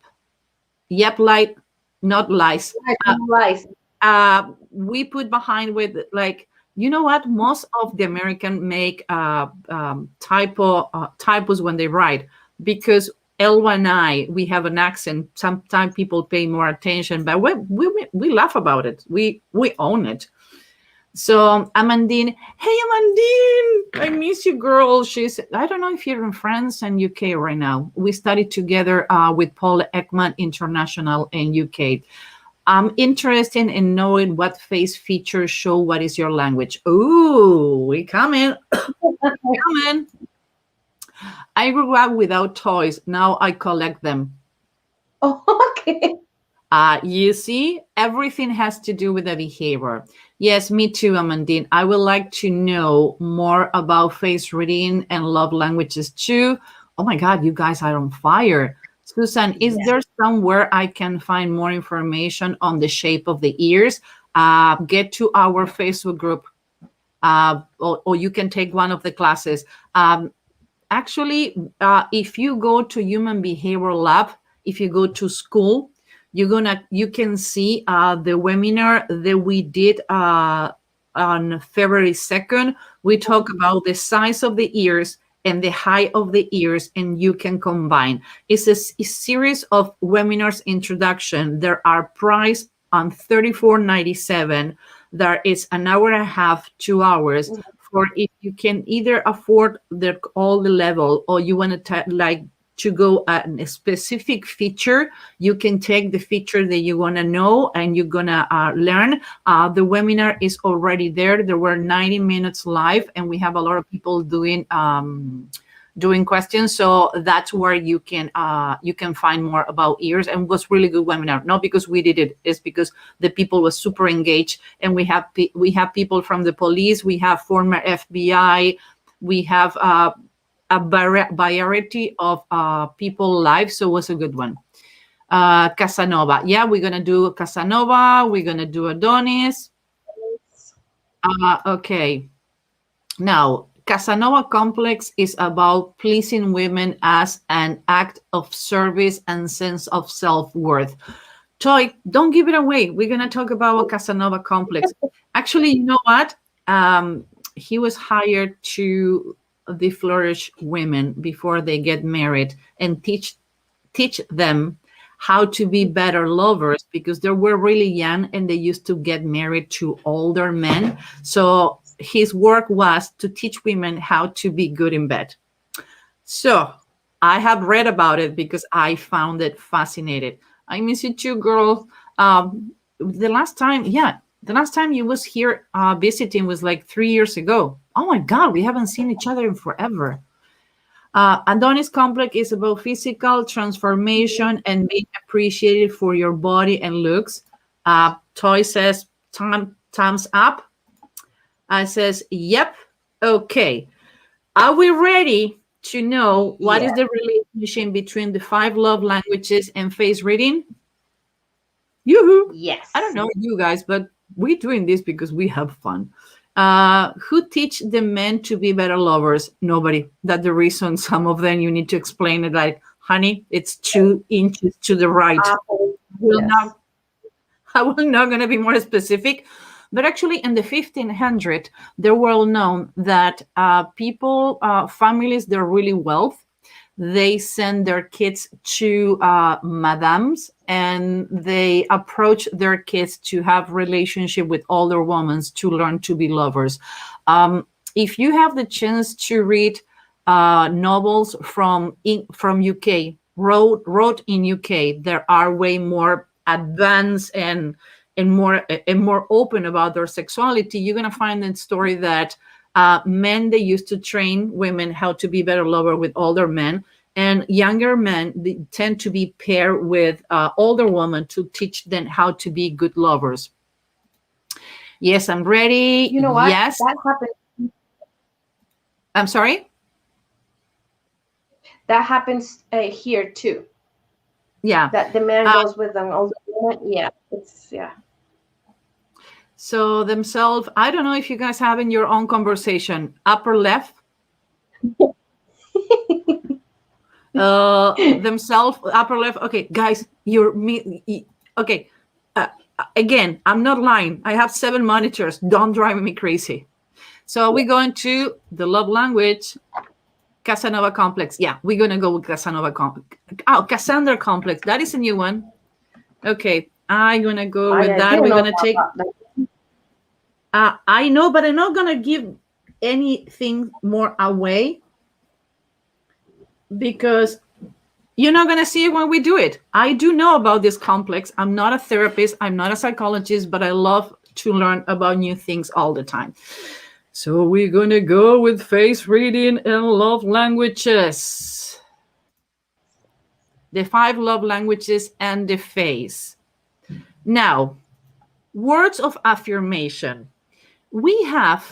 like not lies. Lies. We put behind with like, you know what? Most of the American make typos when they write, because Elwa and I, we have an accent. Sometimes people pay more attention, but we laugh about it. We own it. So Amandine, hey Amandine, I miss you, girl. I don't know if you're in France and UK right now. We studied together with Paul Ekman International in UK. I'm interested in knowing what face features show what is your language. Ooh, we coming. Coming. I grew up without toys. Now I collect them. Oh, okay. You see, everything has to do with the behavior. Yes, me too, Amandine. I would like to know more about face reading and love languages too. Oh my God, you guys are on fire. Susan, is there somewhere I can find more information on the shape of the ears? Get to our Facebook group, or you can take one of the classes. Actually, if you go to Human Behavioral Lab, if you go to school, you can see the webinar that we did on February 2nd. We talk about the size of the ears and the height of the ears, and you can combine. It's a series of webinars introduction. There are priced on $34.97. There is an hour and a half, 2 hours, for if you can either afford all the level, or you want to go at a specific feature, you can take the feature that you want to know and you're going to learn. The webinar is already there. There were 90 minutes live, and we have a lot of people doing questions. So that's where you can find more about ears. And it was really good webinar. Not because we did it, it's because the people were super engaged. And we have people from the police, we have former FBI, we have a variety of people live, so it was a good one. Casanova, yeah, we're gonna do Casanova, we're gonna do Adonis. Okay, now Casanova complex is about pleasing women as an act of service and sense of self-worth. Toy, don't give it away. We're gonna talk about a Casanova complex. Actually, you know what? He was hired to the flourish women before they get married and teach them how to be better lovers because they were really young and they used to get married to older men. So his work was to teach women how to be good in bed. So I have read about it because I found it fascinating. I miss you too, girl. The last time, yeah, the last time you was here visiting was like 3 years ago. Oh my God, we haven't seen each other in forever. Adonis complex is about physical transformation and being appreciated for your body and looks. Toy says thumbs up. I says, yep, okay. Are we ready to know what is Yeah. the relationship between the 5 love languages and face reading? Yoo-hoo! I don't Yes. know you guys, but we're doing this because we have fun. Who teach the men to be better lovers? Nobody. That's the reason some of them you need to explain it like, honey, it's 2 inches to the right. Will Yes. not I was not going to be more specific, but actually, in the 1500, they were well known that people, families, they're really wealth. They send their kids to madams, and they approach their kids to have relationship with older women to learn to be lovers. If you have the chance to read novels from UK, wrote in UK, there are way more advanced and more open about their sexuality. You're gonna find a story that men they used to train women how to be better lover with older men, and younger men they tend to be paired with older women to teach them how to be good lovers. Yes, I'm ready. You know what? Yes, That happens. I'm sorry. That happens here too. Yeah. That the man Uh, goes with an older woman. Yeah. It's yeah. so themselves, I don't know if you guys have in your own conversation. Upper left, themselves, upper left. Okay, guys, you're me. Okay, again, I'm not lying. I have 7 monitors. Don't drive me crazy. So we're going to the love language, Casanova complex. Yeah, we're gonna go with Casanova complex. Oh, Cassandra complex. That is a new one. Okay, I'm gonna go with I that. didn't We're know gonna about take. that. I know, but I'm not gonna give anything more away because you're not going to see it when we do it. I do know about this complex. I'm not a therapist, I'm not a psychologist, but I love to learn about new things all the time. So we're going to go with face reading and love languages. The 5 love languages and the face. Now, words of affirmation. We have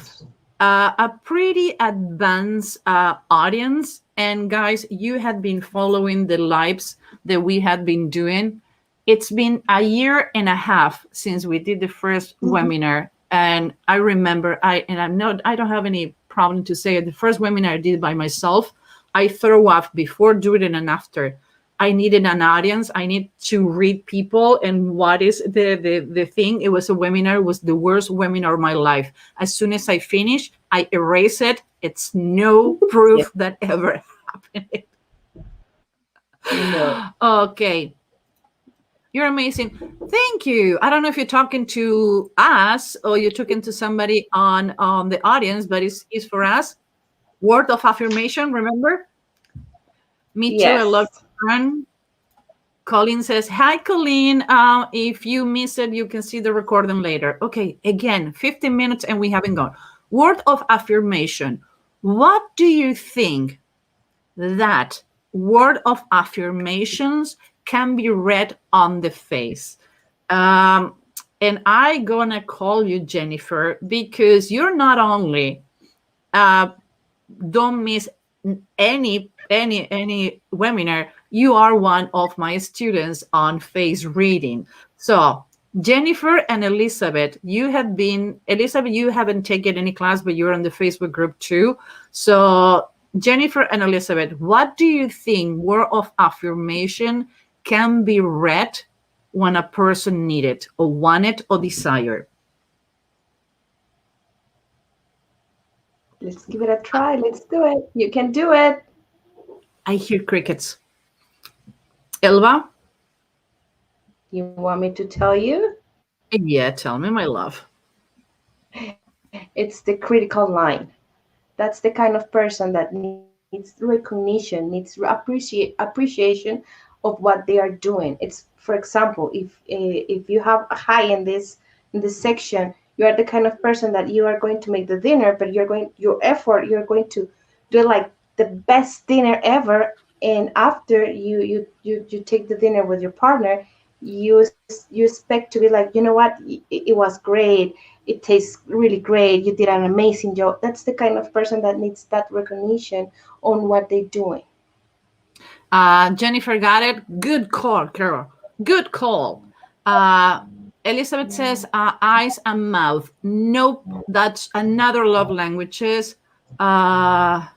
a pretty advanced audience. And guys, you had been following the lives that we had been doing. It's been a year and a half since we did the first webinar. And I remember, I don't have any problem to say it. The first webinar I did by myself, I throw up before, during, and after. I needed an audience. I need to read people. And what is the thing? It was a webinar. It was the worst webinar of my life. As soon as I finished, I erase it. It's no Yeah. proof that ever happened. No. Okay. You're amazing. Thank you. I don't know if you're talking to us or you're talking to somebody on the audience, but it's for us. Word of affirmation, remember? Me too. I love Yes. to learn. Colleen says, hi, Colleen. If you miss it, you can see the recording later. Okay, again, 15 minutes and we haven't gone. Word of affirmation. What do you think that word of affirmations can be read on the face? And I gonna call you Jennifer because you're not only don't miss any webinar. You are one of my students on face reading. So Jennifer and Elizabeth, you haven't taken any class, but you're in the Facebook group too. So Jennifer and Elizabeth, what do you think word of affirmation can be read when a person need it or want it or desire? Let's give it a try. Let's do it. You can do it. I hear crickets. Elva? You want me to tell you? Yeah, tell me, my love. It's the critical line. That's the kind of person that needs recognition, needs appreciation of what they are doing. It's, for example, if you have a high in this section, you are the kind of person that you are going to make the dinner, but your effort, you're going to do like the best dinner ever. And after you take the dinner with your partner, you expect to be like, you know what, it was great, it tastes really great, you did an amazing job. That's the kind of person that needs that recognition on what they're doing. Jennifer got it. Good call, girl. Good call. Uh, Elizabeth says eyes and mouth. Nope, that's another love languages. Uh,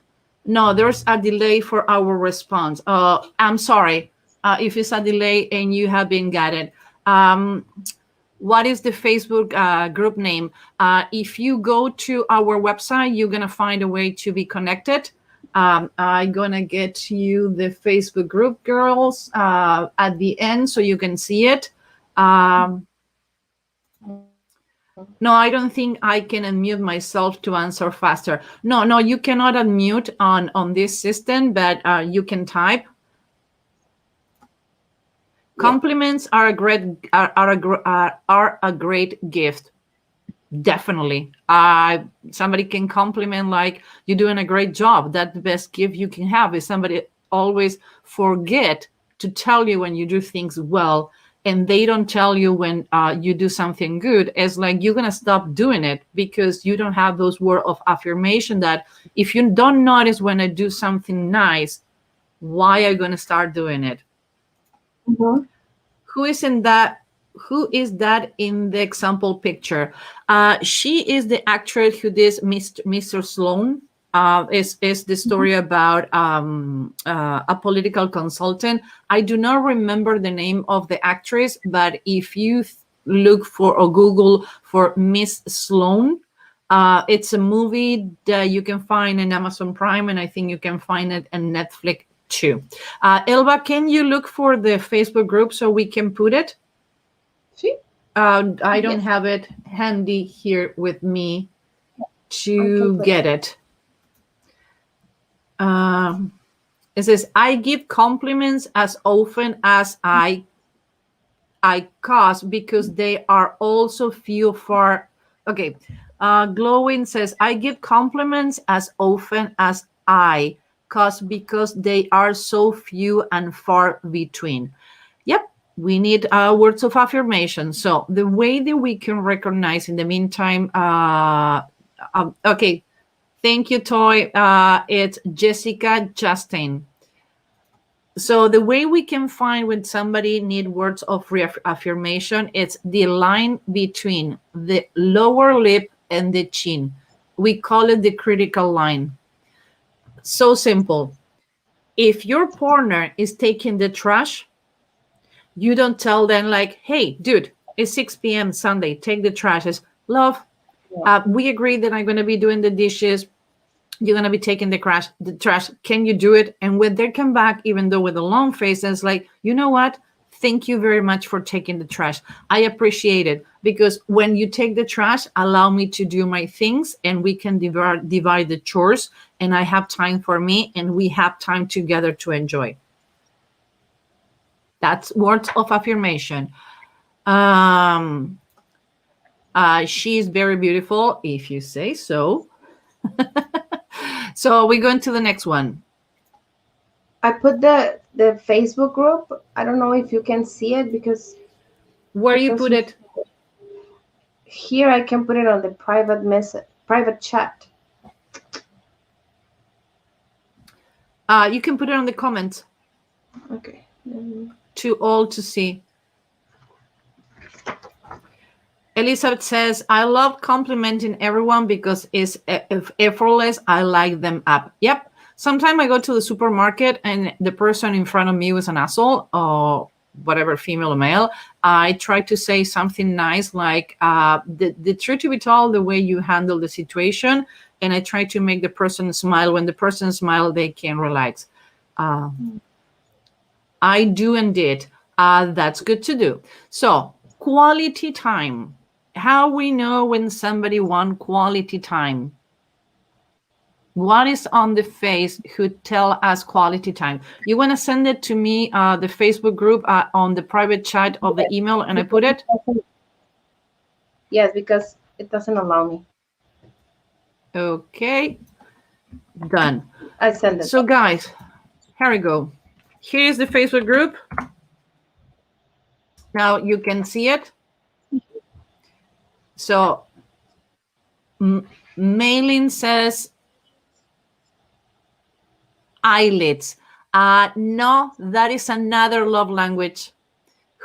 no, there's a delay for our response. I'm sorry if it's a delay and you have been got it. What is the Facebook group name? If you go to our website, you're going to find a way to be connected. I'm going to get you the Facebook group, girls, at the end so you can see it. No, I don't think I can unmute myself to answer faster. No, you cannot unmute on this system, but you can type. Compliments are a great gift. Definitely. Somebody can compliment like you're doing a great job. That's the best gift you can have. Is somebody always forget to tell you when you do things well, and they don't tell you when you do something good. It's like you're gonna stop doing it because you don't have those words of affirmation. That if you don't notice when I do something nice, why are you gonna start doing it? Mm-hmm. Who is that in the example picture? She is the actress who did Mr. Sloan. Is the story about a political consultant. I do not remember the name of the actress, but if you look for or Google for Miss Sloan, it's a movie that you can find in Amazon Prime, and I think you can find it on Netflix too. Elba, can you look for the Facebook group so we can put it? See? I don't have it handy here with me to get it. It says, I give compliments as often as I cost because they are also few far. Okay. Glowing says, I give compliments as often as I cost because they are so few and far between. Yep. We need words of affirmation. So the way that we can recognize in the meantime, okay. Thank you, Toy. It's Jessica Justin. So the way we can find when somebody need words of affirmation, it's the line between the lower lip and the chin. We call it the critical line. So simple. If your partner is taking the trash, you don't tell them like, hey, dude, it's 6 p.m. Sunday, take the trash. It's, love, we agree that I'm going to be doing the dishes. You're going to be taking the trash. Can you do it? And when they come back, even though with a long face, it's like, you know what? Thank you very much for taking the trash. I appreciate it because when you take the trash, allow me to do my things and we can divide the chores and I have time for me and we have time together to enjoy. That's words of affirmation. She's very beautiful, if you say so. So we go into the next one. I put the Facebook group. I don't know if you can see it because where you put it? Here I can put it on the private chat. You can put it on the comments. Okay. To all to see. Elizabeth says, I love complimenting everyone because it's effortless. I like them up. Yep. Sometimes I go to the supermarket and the person in front of me was an asshole or whatever, female or male. I try to say something nice like, the truth to be told, the way you handle the situation. And I try to make the person smile. When the person smiles, they can relax. I do and did. That's good to do. So quality time. How we know when somebody want quality time? What is on the face who tell us quality time? You want to send it to me, the Facebook group, on the private chat of the email, and I put it? Yes, because it doesn't allow me. Okay, done. I send it. So guys, here we go. Here is the Facebook group. Now you can see it. So Maylin says eyelids. No, that is another love language.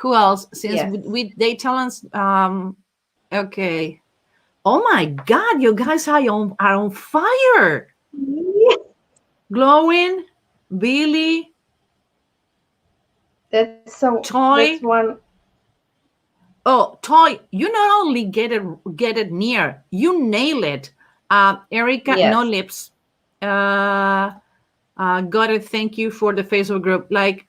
Who else? Since Yes. they tell us, okay. Oh my God, you guys are on fire. Glowing, Billy, That's Toy. one. Oh, Toy, you not only get it near, you nail it. Erica, Yes. no lips. Got it. Thank you for the Facebook group. Like,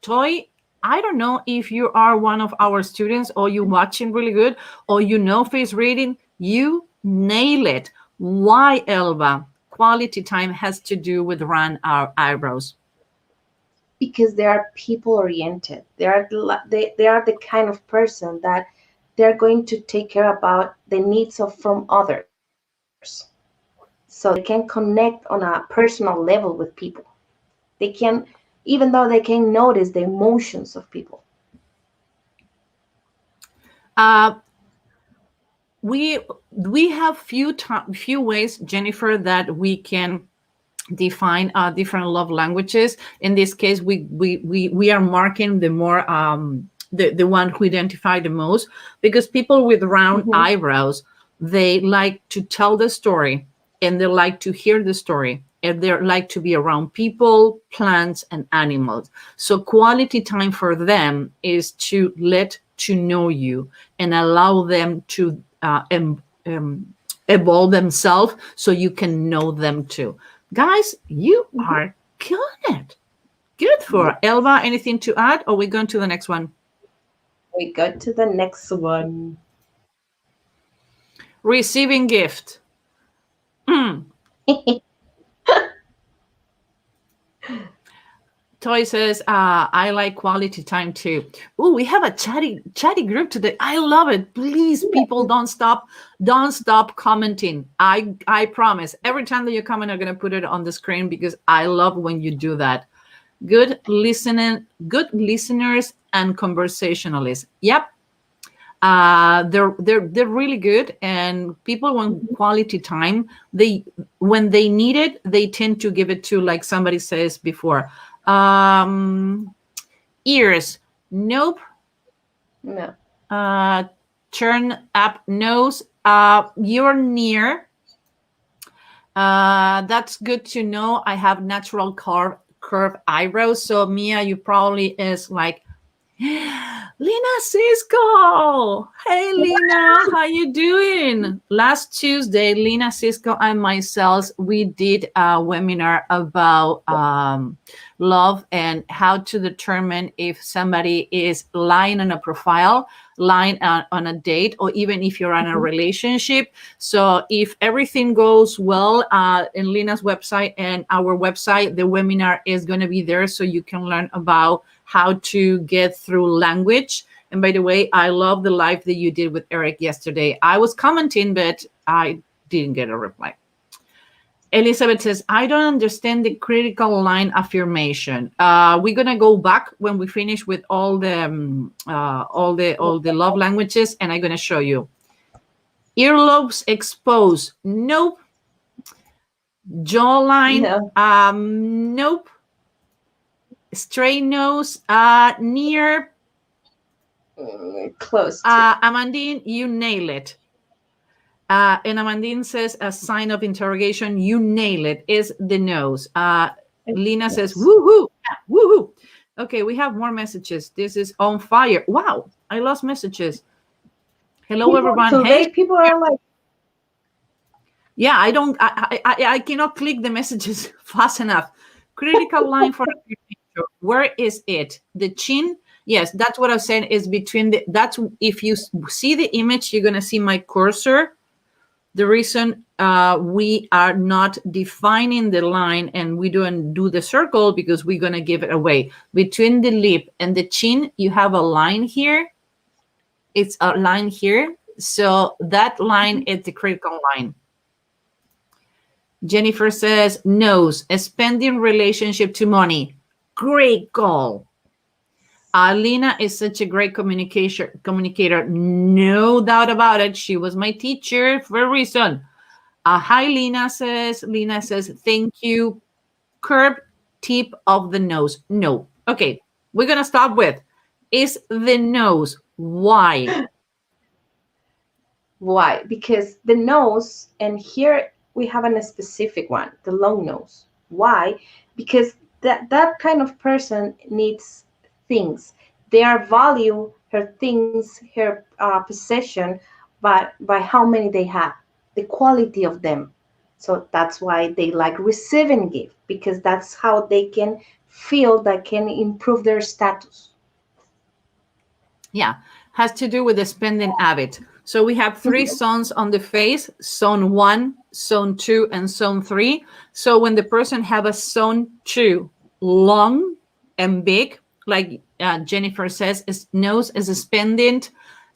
Toy, I don't know if you are one of our students or you watching really good or you know face reading. You nail it. Why, Elba? Quality time has to do with run our eyebrows. Because they are people oriented. They are the kind of person that they're going to take care about the needs of from others, so they can connect on a personal level with people. They can, even though they can notice the emotions of people. Uh, we have few ways, Jennifer, that we can define different love languages. In this case, we are marking the more the one who identify the most, because people with round eyebrows, they like to tell the story and they like to hear the story and they like to be around people, plants, and animals. So quality time for them is to let to know you and allow them to evolve themselves so you can know them too. Guys, you are killing it. Good for Elba. Anything to add, or we going to the next one? We go to the next one. Receiving gift. Toy says, I like quality time too. Oh, we have a chatty group today. I love it. Please, people, don't stop commenting. I promise. Every time that you comment, I'm gonna put it on the screen because I love when you do that. Good listeners and conversationalists. Yep. They're really good, and people want quality time. When they need it, they tend to give it to, like somebody says before, ears. Nope. No. Turn up nose. You're near. That's good to know. I have natural curve eyebrows, so Mia, you probably is like Lina Cisco. Hey Lina, how you doing? Last Tuesday, Lina Cisco and myself, we did a webinar about love and how to determine if somebody is lying on a profile, lying on a date, or even if you're in a relationship. So if everything goes well, in Lina's website and our website, the webinar is going to be there so you can learn about how to get through language. And by the way, I love the live that you did with Eric yesterday. I was commenting, but I didn't get a reply. Elizabeth says, I don't understand the critical line affirmation. We're gonna go back when we finish with all the love languages, and I'm gonna show you. Earlobes exposed. Nope. Jawline. No. Nope. Straight nose. Near. Close to. Amandine, you nail it. And Amandine says, a sign of interrogation, you nail it, is the nose. Lina says, woohoo, woohoo. Okay, we have more messages. This is on fire. Wow, I lost messages. Hello, everyone. Today, hey, people are like, yeah, I cannot click the messages fast enough. Critical line for affirmation. picture. Where is it? The chin? Yes, that's what I'm saying is between the, that's, if you see the image, you're going to see my cursor. The reason we are not defining the line and we don't do the circle because we're going to give it away. Between the lip and the chin, you have a line here. It's a line here. So that line is the critical line. Jennifer says, nose, a spending relationship to money. Great call. Alina is such a great communicator. No doubt about it. She was my teacher for a reason. Hi, Lina says, thank you. Curved tip of the nose. No. Okay, we're going to stop with, is the nose. Why? Why? Because the nose, and here we have a specific one, the long nose. Why? Because that kind of person needs things. They are value her things, her possession, but by how many they have, the quality of them. So that's why they like receiving gift, because that's how they can feel that can improve their status. Yeah, has to do with the spending habit. So we have three zones on the face: zone 1, zone 2, and zone 3. So when the person have a zone 2, long and big, like Jennifer says, is nose is spending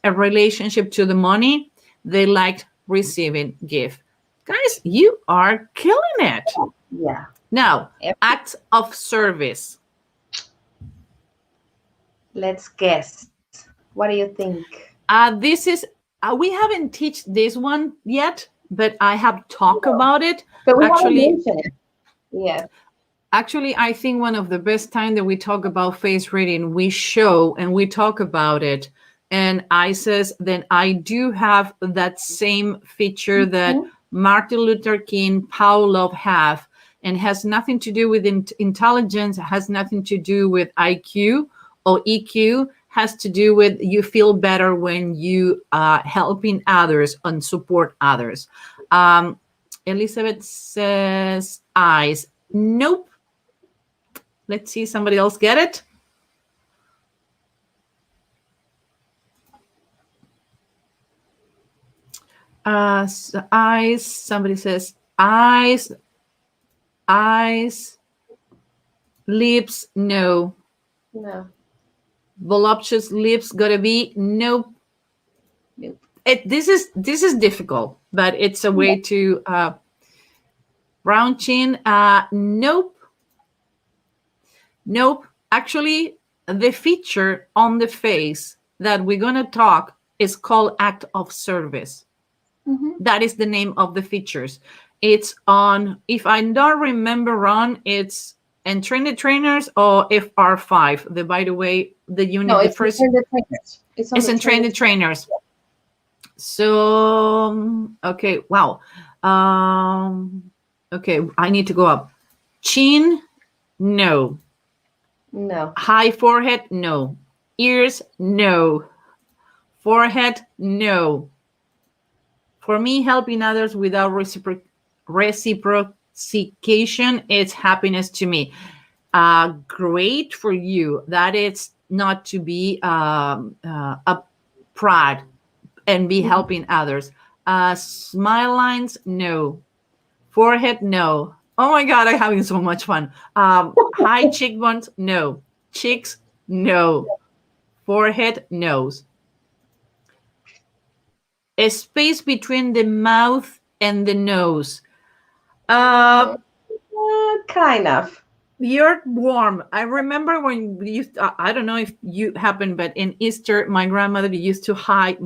a relationship to the money, they like receiving gift. Guys, you are killing it. Yeah. Now, acts of service. Let's guess. What do you think? This is, we haven't teach this one yet, but I have talked about it. But we Actually, haven't mentioned it. Yeah. Actually, I think one of the best time that we talk about face reading, we show and we talk about it. And I says, then I do have that same feature that Martin Luther King, Pavlov have, and has nothing to do with intelligence, has nothing to do with IQ or EQ, has to do with you feel better when you helping others and support others. Elizabeth says eyes. Nope. Let's see, somebody else get it? So eyes, somebody says eyes, lips, no. No. Voluptuous lips, gotta be, nope. Nope. This is difficult, but it's a way to, round chin, nope. Nope. Actually, the feature on the face that we're going to talk is called act of service. That is the name of the features. It's on, if I don't remember wrong, it's Untrained Trainers or FR5. By the way, the unit, No, the it's first, Untrained Trainers. It's Untrained Trainers. So, okay, wow. Okay, I need to go up. Chin, no. No. High forehead, no. Ears, no. Forehead, no. For me, helping others without reciprocation, it's happiness to me. Great for you. That is not to be a pride and be helping others. Smile lines, no. Forehead, no. Oh my God, I'm having so much fun. High cheekbones, no. Cheeks, no. Forehead, nose. A space between the mouth and the nose. Kind of. You're warm. I remember when we used, I don't know if you happened, but in Easter, my grandmother used to hide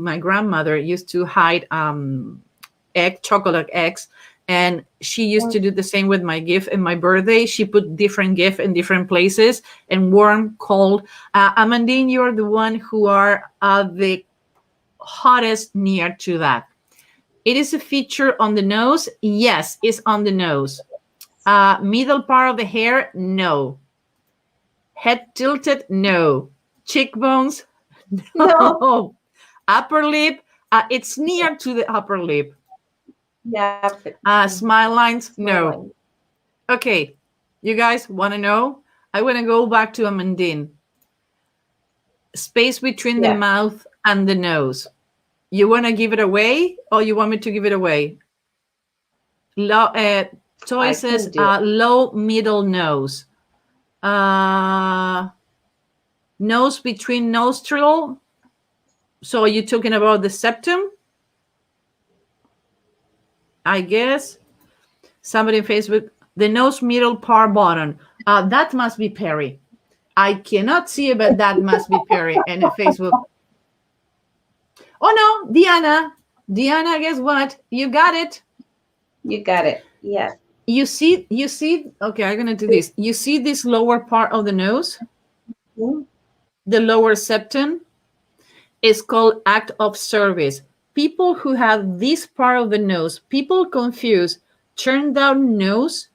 chocolate eggs. And she used to do the same with my gift and my birthday. She put different gift in different places, and warm, cold. Amandine, you're the one who are the hottest near to that. It is a feature on the nose. Yes, it's on the nose. Middle part of the hair, no. Head tilted, no. Cheekbones, no. Upper lip, it's near to the upper lip. Yeah. Smile lines, no. Okay, you guys want to know? I want to go back to Amandine. Space between the Yeah, mouth and the nose. You want to give it away, or you want me to give it away? Low, I choices, can do it. low, middle, nose. Uh, nose between nostril. So you're talking about the septum, I guess. Somebody on Facebook, the nose middle part bottom. That must be Perry. I cannot see it, but that must be Perry. And Facebook. Oh no, Diana. Diana, guess what? You got it. You got it. Yes. You see, okay, I'm gonna do this. You see this lower part of the nose, Mhm. the lower septum is called act of service. People who have this part of the nose, people confuse turn down nose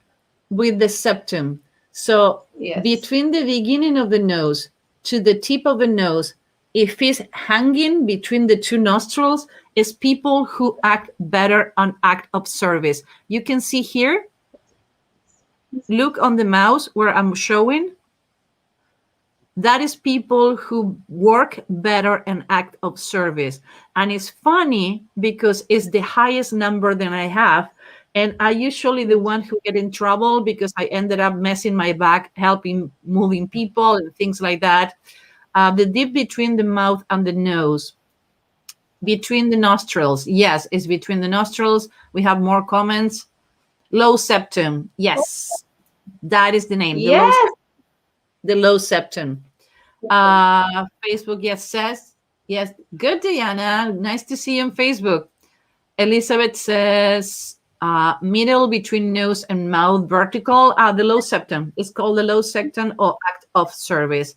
with the septum. So Yes. between the beginning of the nose to the tip of the nose, if it's hanging between the two nostrils, is people who act better on act of service. You can see here, look on the mouse where I'm showing. That is people who work better and act of service. And it's funny because it's the highest number that I have. And I usually the one who get in trouble because I ended up messing my back, helping moving people and things like that. The dip between the mouth and the nose, between the nostrils. Yes, it's between the nostrils. We have more comments. Low septum. Yes, that is the name. Yes. The low septum. Facebook, yes, says yes. Good, Diana. Nice to see you on Facebook. Elizabeth says middle between nose and mouth, vertical. The low septum. It's called the low septum or act of service.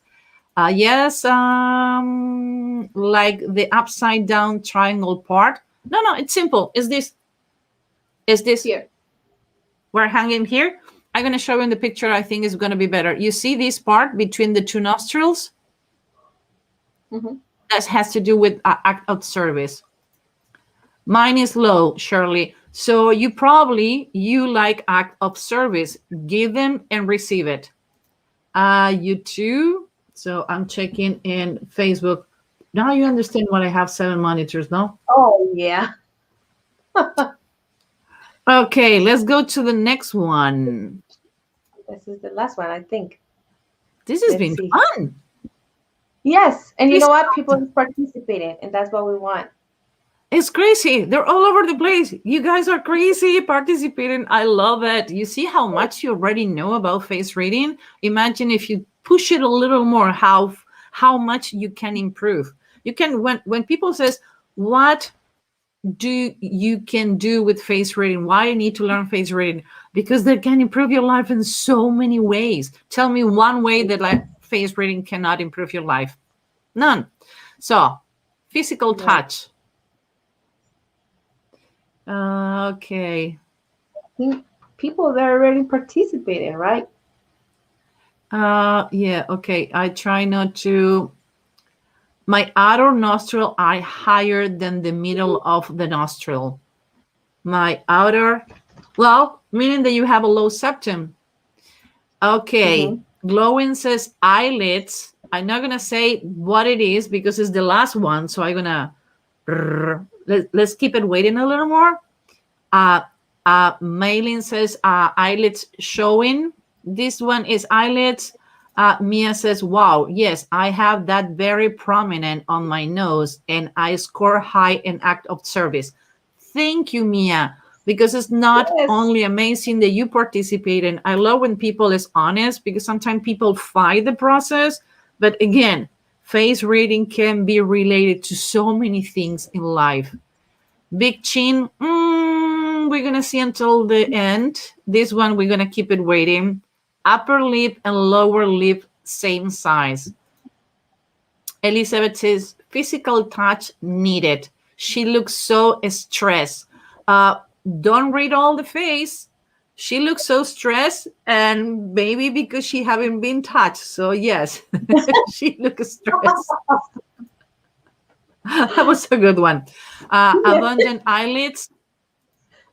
Yes, like the upside down triangle part. No, no, it's simple. Is this? Is this? Here. We're hanging here. I'm going to show you in the picture. I think it's going to be better. You see this part between the two nostrils? Mm-hmm. That has to do with act of service. Mine is low, Shirley. So you like act of service. Give them and receive it. You too. So I'm checking in Facebook. Now you understand why I have 7 monitors, no? Oh, yeah. Okay, let's go to the next one. This is the last one, I think. This has Let's been see. fun. Yes. And you Please know what? People are participating, and that's what we want. It's crazy. They're all over the place. You guys are crazy participating. I love it. You see how much you already know about face reading? Imagine if you push it a little more, how much you can improve. You can when people says, what do you can do with face reading? Why you need to learn face reading? Because they can improve your life in so many ways. Tell me one way that face reading cannot improve your life. None. So physical touch. Okay. I think people that are already participating, right? Yeah, okay. I try not to. My outer nostril eye higher than the middle of the nostril. My outer, well, meaning that you have a low septum. Okay. Mm-hmm. Glowing says eyelids. I'm not gonna say what it is because it's the last one. So I'm gonna let's keep it waiting a little more. Maylin says eyelids showing. This one is eyelids. Mia says, wow, yes, I have that very prominent on my nose and I score high in act of service. Thank you, Mia, because it's not only amazing that you participate, and I love when people is honest because sometimes people fight the process. But again, face reading can be related to so many things in life. Big chin, we're going to see until the end. This one, we're going to keep it waiting. Upper lip and lower lip, same size. Elizabeth says, physical touch needed. She looks so stressed. Don't read all the face. She looks so stressed, and maybe because she haven't been touched. So yes, she looks stressed. That was a good one. Abundant eyelids,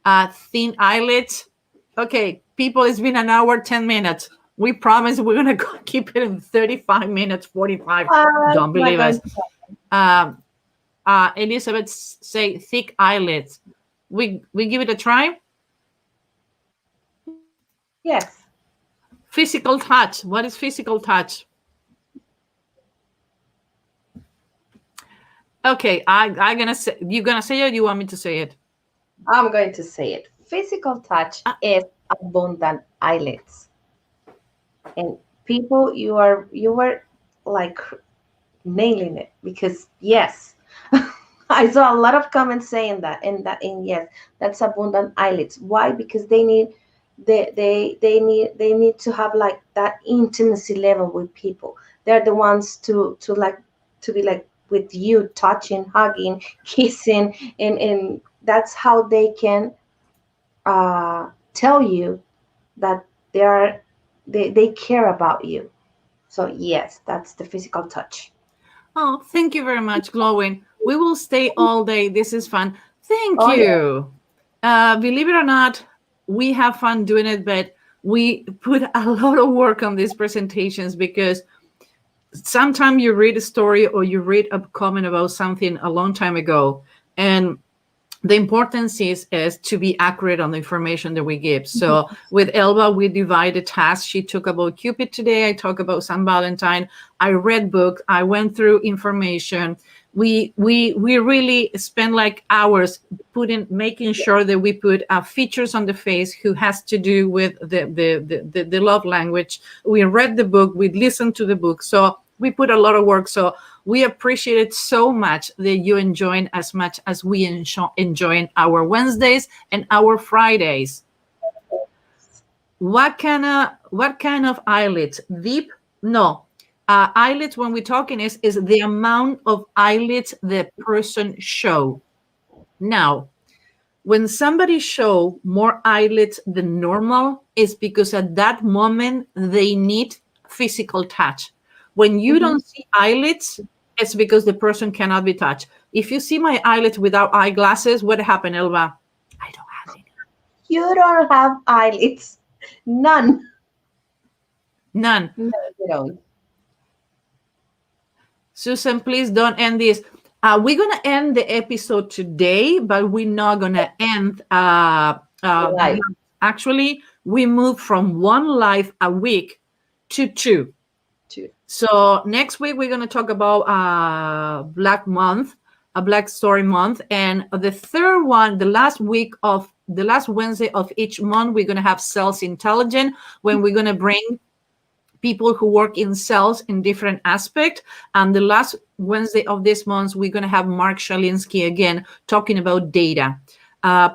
thin eyelids. Okay, people, it's been an hour, 10 minutes. We promise we're gonna keep it in 35 minutes, 45. Don't My believe God. us. Elizabeth say thick eyelids. We give it a try. Yes. Physical touch. What is physical touch? Okay, I'm gonna say. You gonna say it? Or you want me to say it? I'm going to say it. Physical touch Uh, is abundant eyelids. And people, you were like nailing it because yes, I saw a lot of comments saying that, and yes, that's abundant eyelids. Why? Because they need to have like that intimacy level with people. They're the ones to like to be like with you, touching, hugging, kissing, and that's how they can tell you that they care about you. So yes, that's the physical touch. Oh, thank you very much, Glowing. We will stay all day. This is fun. Thank Oh yeah. you. Believe it or not, we have fun doing it, but we put a lot of work on these presentations because sometimes you read a story or you read a comment about something a long time ago, and the importance is to be accurate on the information that we give. So with Elba, we divide the tasks. She talked about Cupid today. I talk about San Valentine. I read books. I went through information. We really spend like hours making sure that we put features on the face who has to do with the love language. We read the book. We listened to the book. So we put a lot of work. So we appreciate it so much that you enjoy as much as we enjoy our Wednesdays and our Fridays. What kind of eyelids? Deep? No. Eyelids, when we're talking, is the amount of eyelids the person show. Now, when somebody show more eyelids than normal, is because at that moment they need physical touch. When you Mhm. don't see eyelids, it's because the person cannot be touched. If you see my eyelids without eyeglasses, what happened, Elba? I don't have any. You don't have eyelids. None. None. No, you don't. Susan, please don't end this. We're gonna end the episode today, but we're not gonna end. Right. Actually, we move from one live a week to two. Two. So next week we're gonna talk about Black Month, a Black Story Month, and the third one, the last Wednesday of each month, we're gonna have Sales Intelligent, when we're gonna bring people who work in sales in different aspects. And the last Wednesday of this month, we're going to have Mark Shalinsky again talking about data.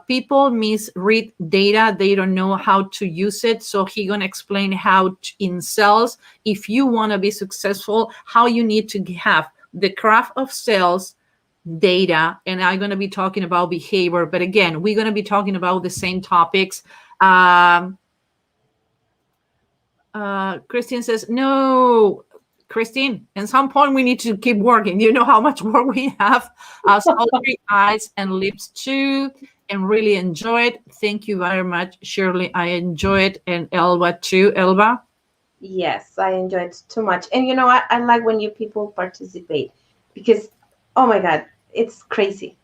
People misread data. They don't know how to use it. So he's going to explain how in sales, if you want to be successful, how you need to have the craft of sales, data, and I'm going to be talking about behavior. But again, we're going to be talking about the same topics. Christine says, no, Christine, at some point we need to keep working. You know how much work we have. Sultry eyes and lips too, and really enjoy it. Thank you very much, Shirley. I enjoy it, and Elba too. Elba? Yes, I enjoyed it too much. And you know what? I like when you people participate because, oh my God, it's crazy.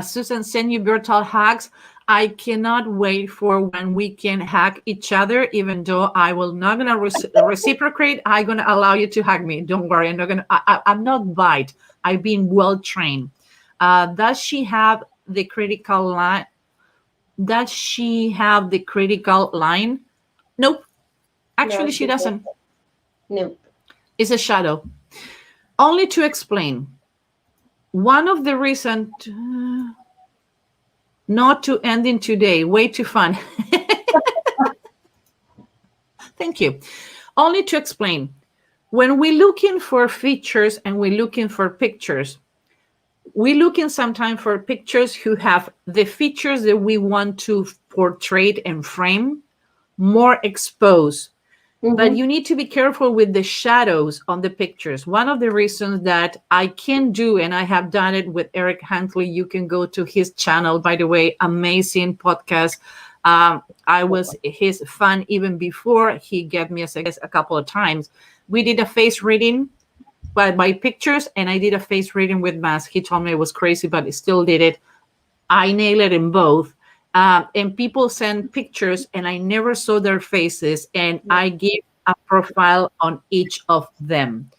Susan, send you virtual hugs. I cannot wait for when we can hug each other, even though I will not gonna reciprocate. I'm gonna allow you to hug me. Don't worry. I'm not gonna. I'm not bite. I've been well trained. Does she have the critical line? Does she have the critical line? Nope. No, Actually, she she doesn't. doesn't. Nope. It's a shadow. Only to explain. One of the reasons not to end in today. Way too fun. Thank you. Only to explain. When we're looking for features and we're looking for pictures, we're looking sometimes for pictures who have the features that we want to portray and frame more exposed. But Mm-hmm. you need to be careful with the shadows on the pictures. One of the reasons that I can do, and I have done it with Eric Huntley, you can go to his channel, by the way, amazing podcast. I was his fan even before he gave me as a guest a couple of times. We did a face reading by pictures, and I did a face reading with mask. He told me it was crazy, but he still did it. I nailed it in both. And people send pictures, and I never saw their faces, and I gave a profile on each of them.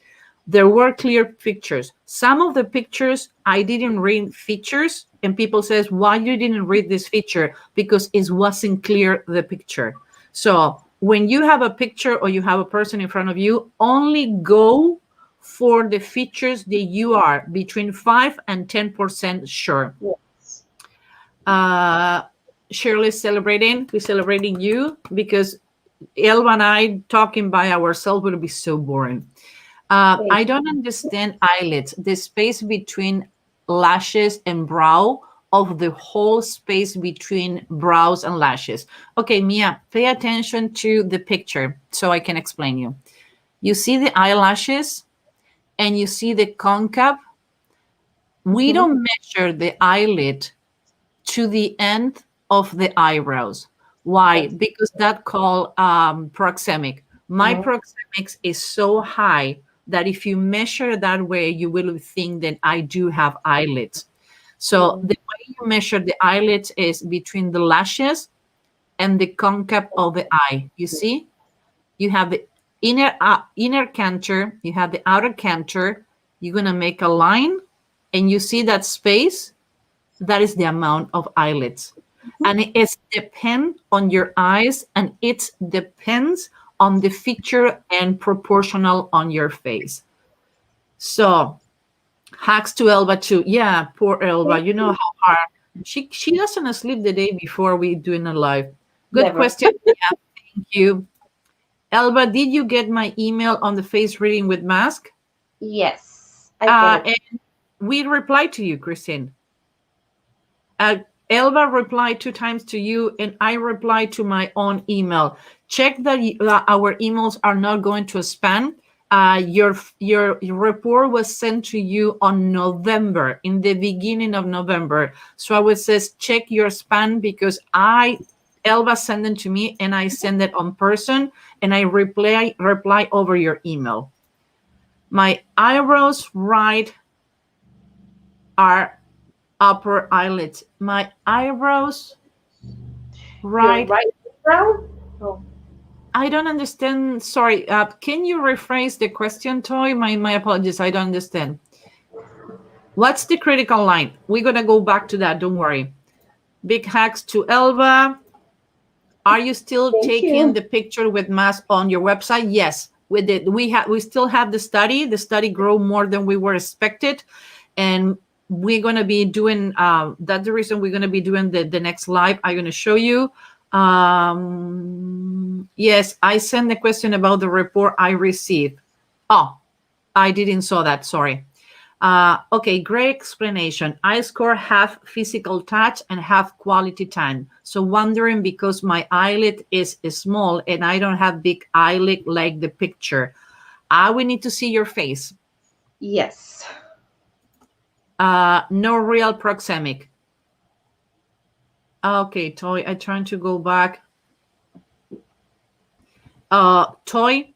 There were clear pictures. Some of the pictures I didn't read features, and people says, why you didn't read this feature? Because it wasn't clear, the picture. So when you have a picture or you have a person in front of you, only go for the features that you are between 5 and 10% sure. Yes. Shirley's celebrating. We're celebrating you because Elva and I talking by ourselves would be so boring. I don't understand eyelids, the space between lashes and brow, of the whole space between brows and lashes. Okay, Mia, pay attention to the picture so I can explain you. You see the eyelashes and you see the concave. We don't measure the eyelid to the end of the eyebrows. Why? Because that called proxemic. My proxemics is so high that if you measure that way, you will think that I do have eyelids. So the way you measure the eyelids is between the lashes and the concave of the eye. You see, you have the inner canter, you have the outer canter. You're gonna make a line, and you see that space. That is the amount of eyelids. And it depends on your eyes, and it depends on the feature and proportional on your face. So hacks to Elba too. Yeah, poor Elba. You know how hard she doesn't sleep the day before we doing a live. Good Never. question. Yeah, thank you. Elba, did you get my email on the face reading with mask? Yes, I get it. And we replied to you, Christine. Elba replied 2 times to you, and I replied to my own email. Check that our emails are not going to spam. Your report was sent to you on November, in the beginning of November. So I would say check your spam, because Elba sent it to me, and I send it on person, and I reply over your email. My eyebrows right are upper eyelids. My eyebrows Your right. right brow? Oh, I don't understand. Sorry. Can you rephrase the question, Toy? My apologies. I don't understand. What's the critical line? We're gonna go back to that. Don't worry. Big hacks to Elba. Are you still thank taking you. the picture with mask on your website? Yes, we did. We still have the study. The study grew more than we were expected, and we're gonna be doing. That's the reason we're gonna be doing the next live. I'm gonna show you. Yes, I sent the question about the report I received. Oh, I didn't saw that. Sorry. Okay, great explanation. I score half physical touch and half quality time. So wondering, because my eyelid is small and I don't have big eyelid like the picture. I will need to see your face. Yes. No real proxemic. Okay, Toy, I'm trying to go back. Toy,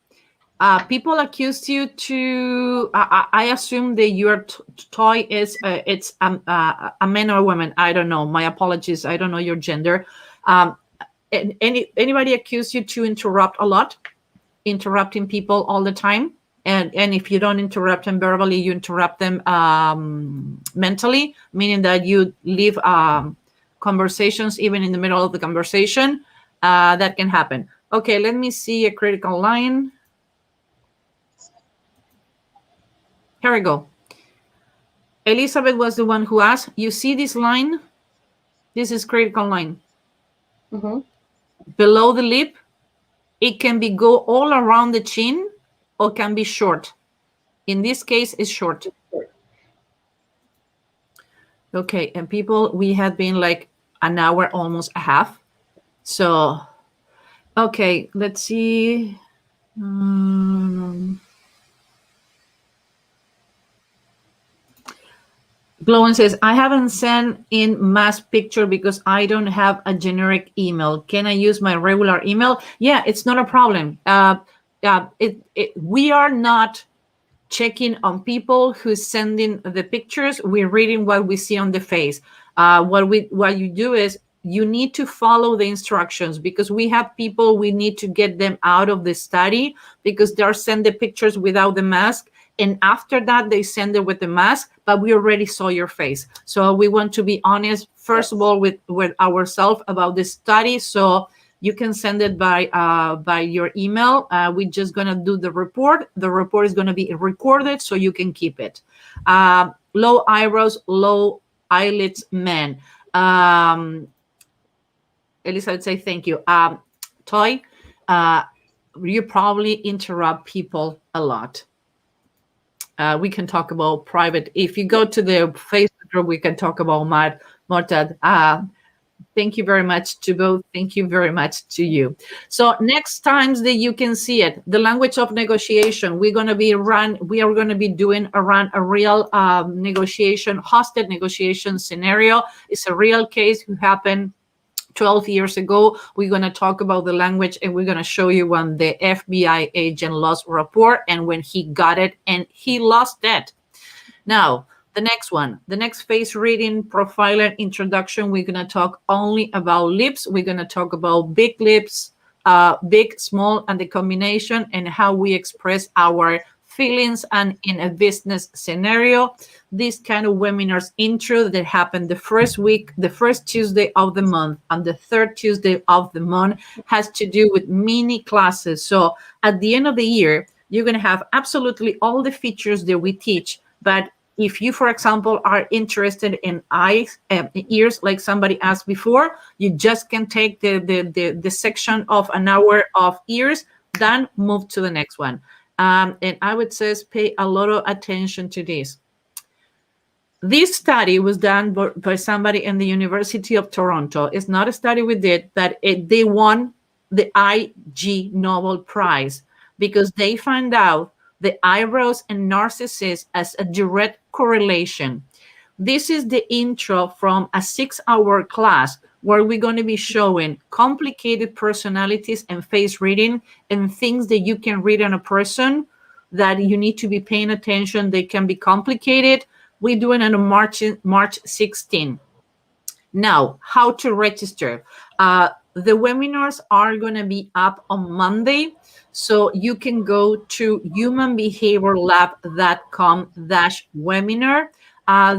people accused you to. I assume that your toy is it's a man or a woman. I don't know. My apologies. I don't know your gender. Anybody accused you to interrupt a lot, interrupting people all the time, and if you don't interrupt them verbally, you interrupt them mentally, meaning that you leave conversations even in the middle of the conversation. That can happen. Okay, let me see a critical line. Here we go. Elizabeth was the one who asked. You see this line? This is critical line. Below the lip, it can be go all around the chin or can be short. In this case, it's short. Okay, and people, we had been like an hour, almost a half. So, okay, let's see. Glowen says, I haven't sent in mass picture because I don't have a generic email. Can I use my regular email? Yeah, it's not a problem. We are not checking on people who's sending the pictures. We're reading what we see on the face. What you do is you need to follow the instructions, because we have people, we need to get them out of the study because they're sending pictures without the mask, and after that they send it with the mask, but we already saw your face. So we want to be honest first of Yes. all with ourselves about the study. So you can send it by your email. We're just gonna do the report. The report is gonna be recorded so you can keep it. Low eyebrows, low eyelids, men. Elisa would say thank you. Toy, uh, you probably interrupt people a lot. We can talk about private. If you go to the Facebook group, we can talk about Mortad. Thank you very much to both. Thank you very much to you. So next times that you can see it, the language of negotiation, we are going to be doing around a real negotiation, hosted negotiation scenario. It's a real case who happened 12 years ago. We're going to talk about the language, and we're going to show you when the FBI agent lost rapport and when he got it and he lost it. Now, the next one, the next face reading profiler introduction, we're going to talk only about lips. We're going to talk about big lips, big, small, and the combination, and how we express our feelings and in a business scenario. This kind of webinars intro that happen the first week, the first Tuesday of the month, and the third Tuesday of the month has to do with mini classes. So at the end of the year, you're going to have absolutely all the features that we teach, but if you, for example, are interested in eyes, ears, like somebody asked before, you just can take the section of an hour of ears, then move to the next one. And I would say pay a lot of attention to this. This study was done by somebody in the University of Toronto. It's not a study we did, but they won the IG Nobel Prize because they found out the eyebrows and narcissism as a direct correlation. This is the intro from a 6-hour class where we're going to be showing complicated personalities and face reading and things that you can read on a person that you need to be paying attention. They can be complicated. We're doing it on March 16. Now, how to register. The webinars are going to be up on Monday. So you can go to humanbehaviorlab.com/webinar.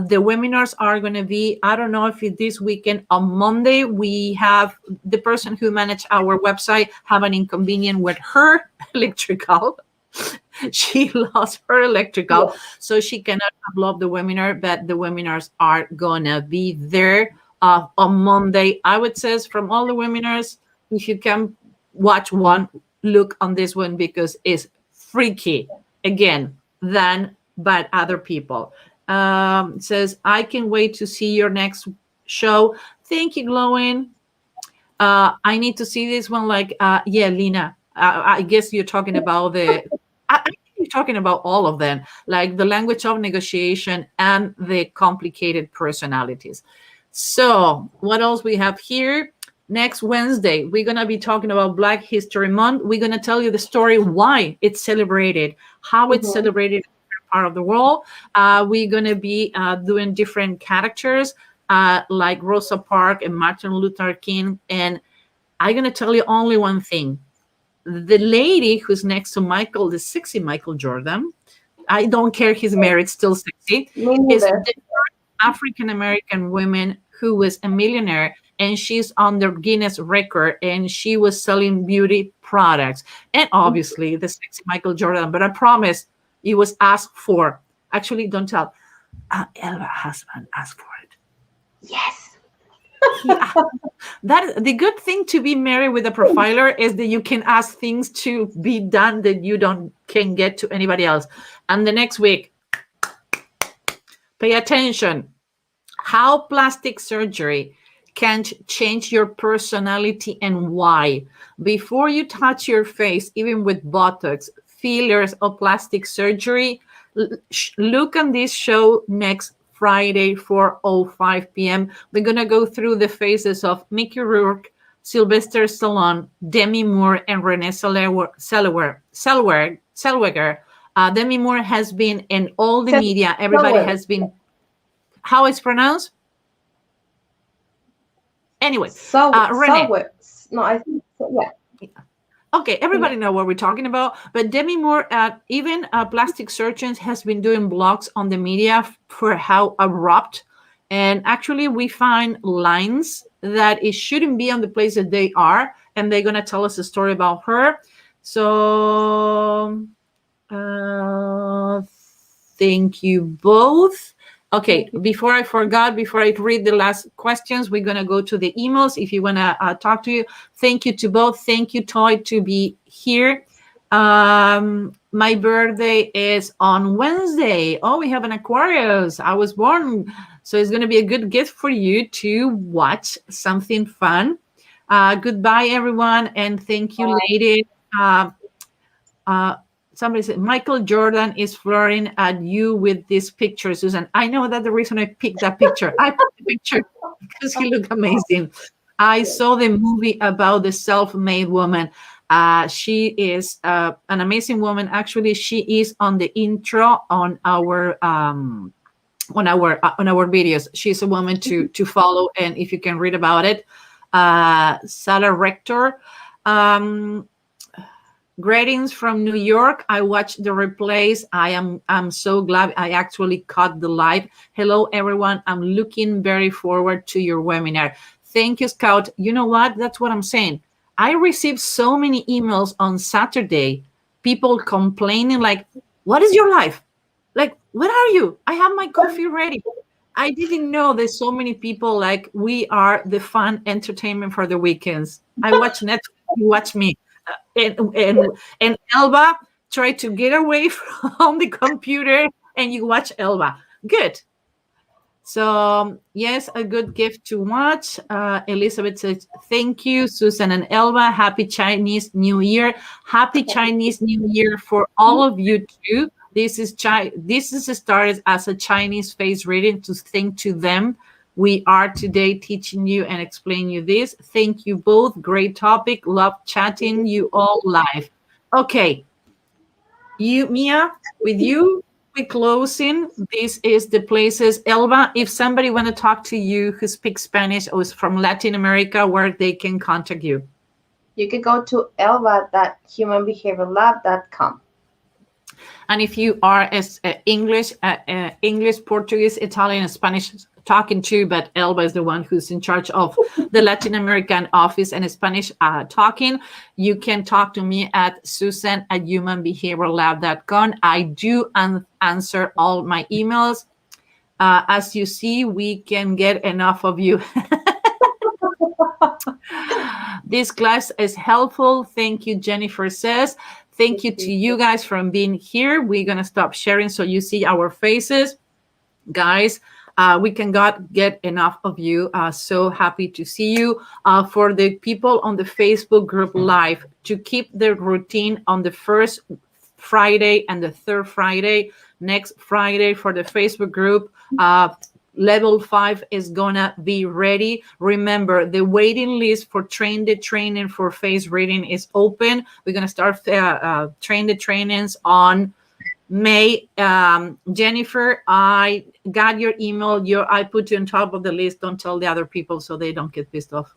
The webinars are going to be, I don't know if it's this weekend. On Monday, we have the person who managed our website have an inconvenience with her electrical. She lost her electrical, Yes. so she cannot upload the webinar, but the webinars are going to be there on Monday. I would say from all the webinars, if you can watch one, look on this one because it's freaky again than by other people. It says, I can wait to see your next show. Thank you, Glowing. I need to see this one. Yeah, Lena, I guess you're talking about I think you're talking about all of them, like the language of negotiation and the complicated personalities. So what else we have here? Next Wednesday, we're going to be talking about Black History Month. We're going to tell you the story, why it's celebrated, how it's celebrated in different part of the world. We're going to be doing different characters like Rosa Parks and Martin Luther King. And I'm going to tell you only one thing. The lady who's next to Michael, the sexy Michael Jordan, I don't care he's married, still sexy, Me is neither. the African-American woman who was a millionaire, and she's on the Guinness record, and she was selling beauty products. And obviously the sexy Michael Jordan, but I promise it was asked for. Actually, don't tell. Elva husband asked for it. Yes. That the good thing to be married with a profiler is that you can ask things to be done that you can get to anybody else. And the next week, pay attention. How plastic surgery can change your personality and why. Before you touch your face, even with Botox, fillers, or plastic surgery, look on this show next Friday, 4:05 p.m. We're going to go through the faces of Mickey Rourke, Sylvester Stallone, Demi Moore, and Renee Zellweger. Demi Moore has been in all the media. Everybody has been. How it's pronounced? Anyway, Renee. No, I think so, yeah. Okay, everybody know what we're talking about. But Demi Moore, even plastic surgeons, has been doing blogs on the media for how abrupt. And actually, we find lines that it shouldn't be on the place that they are. And they're going to tell us a story about her. So, thank you both. Okay, before I read the last questions, we're going to go to the emails. If you want to talk to you, thank you to both. Thank you, Toy, to be here. My birthday is on Wednesday. Oh, we have an Aquarius. I was born. So it's going to be a good gift for you to watch something fun. Goodbye, everyone. And thank you, ladies. Somebody said, Michael Jordan is flirting at you with this picture, Susan. I know that the reason I picked that picture. I picked the picture because he looked amazing. I saw the movie about the self-made woman. She is an amazing woman. Actually, she is on the intro on our videos. She's a woman to follow, and if you can read about it, Sarah Rector. Greetings from New York. I watched the replays. I'm so glad I actually caught the live. Hello, everyone. I'm looking very forward to your webinar. Thank you, Scout. You know what? That's what I'm saying. I received so many emails on Saturday, people complaining like, what is your life? Like, where are you? I have my coffee ready. I didn't know there's so many people like we are the fun entertainment for the weekends. I watch Netflix, you watch me. And Elba tried to get away from the computer and you watch Elba. Good. So yes, a good gift to watch. Elizabeth says, thank you, Susan and Elba. Happy Chinese New Year. Happy Chinese New Year for all of you too. This is started as a Chinese face reading to think to them. We are today teaching you and explaining you this. Thank you both. Great topic. Love chatting you all live. Okay. You, Mia, with you, we're closing. This is the places. Elba, if somebody want to talk to you who speaks Spanish or is from Latin America, where they can contact you. You can go to elba.humanbehaviorlab.com. And if you are as English, Portuguese, Italian, and Spanish talking to, but Elba is the one who's in charge of the Latin American office and Spanish talking, you can talk to me at susan@humanbehaviorlab.com. I do answer all my emails. As you see, we can get enough of you. This class is helpful. Thank you, Jennifer says. Thank you to you guys for being here. We're going to stop sharing so you see our faces. Guys, we can get enough of you. So happy to see you. For the people on the Facebook group live, to keep the routine on the first Friday and the third Friday, next Friday for the Facebook group, Level 5 is gonna be ready. Remember, the waiting list for Train the Training for face reading is open. We're gonna start Train the Trainings on May. Jennifer, I got your email. I put you on top of the list. Don't tell the other people so they don't get pissed off.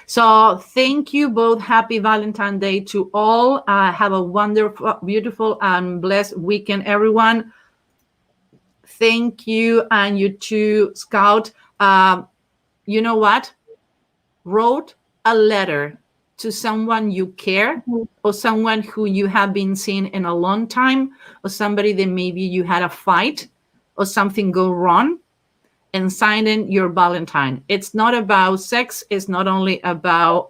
So thank you both. Happy Valentine's Day to all. Have a wonderful, beautiful, and blessed weekend, everyone. Thank you, and you too, Scout. You know what? Wrote a letter to someone you care, or someone who you have been seeing in a long time, or somebody that maybe you had a fight or something go wrong, and sign in your Valentine. It's not about sex. It's not only about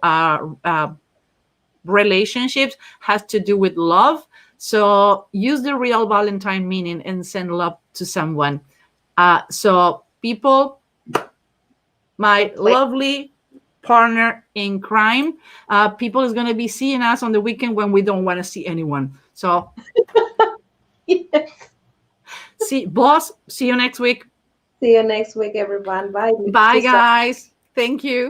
relationships. Has to do with love. So use the real Valentine meaning and send love to someone. So people, my lovely partner in crime, people is going to be seeing us on the weekend when we don't want to see anyone. So, Yes. See, boss. See you next week. See you next week, everyone. Bye. Bye, guys. Thank you.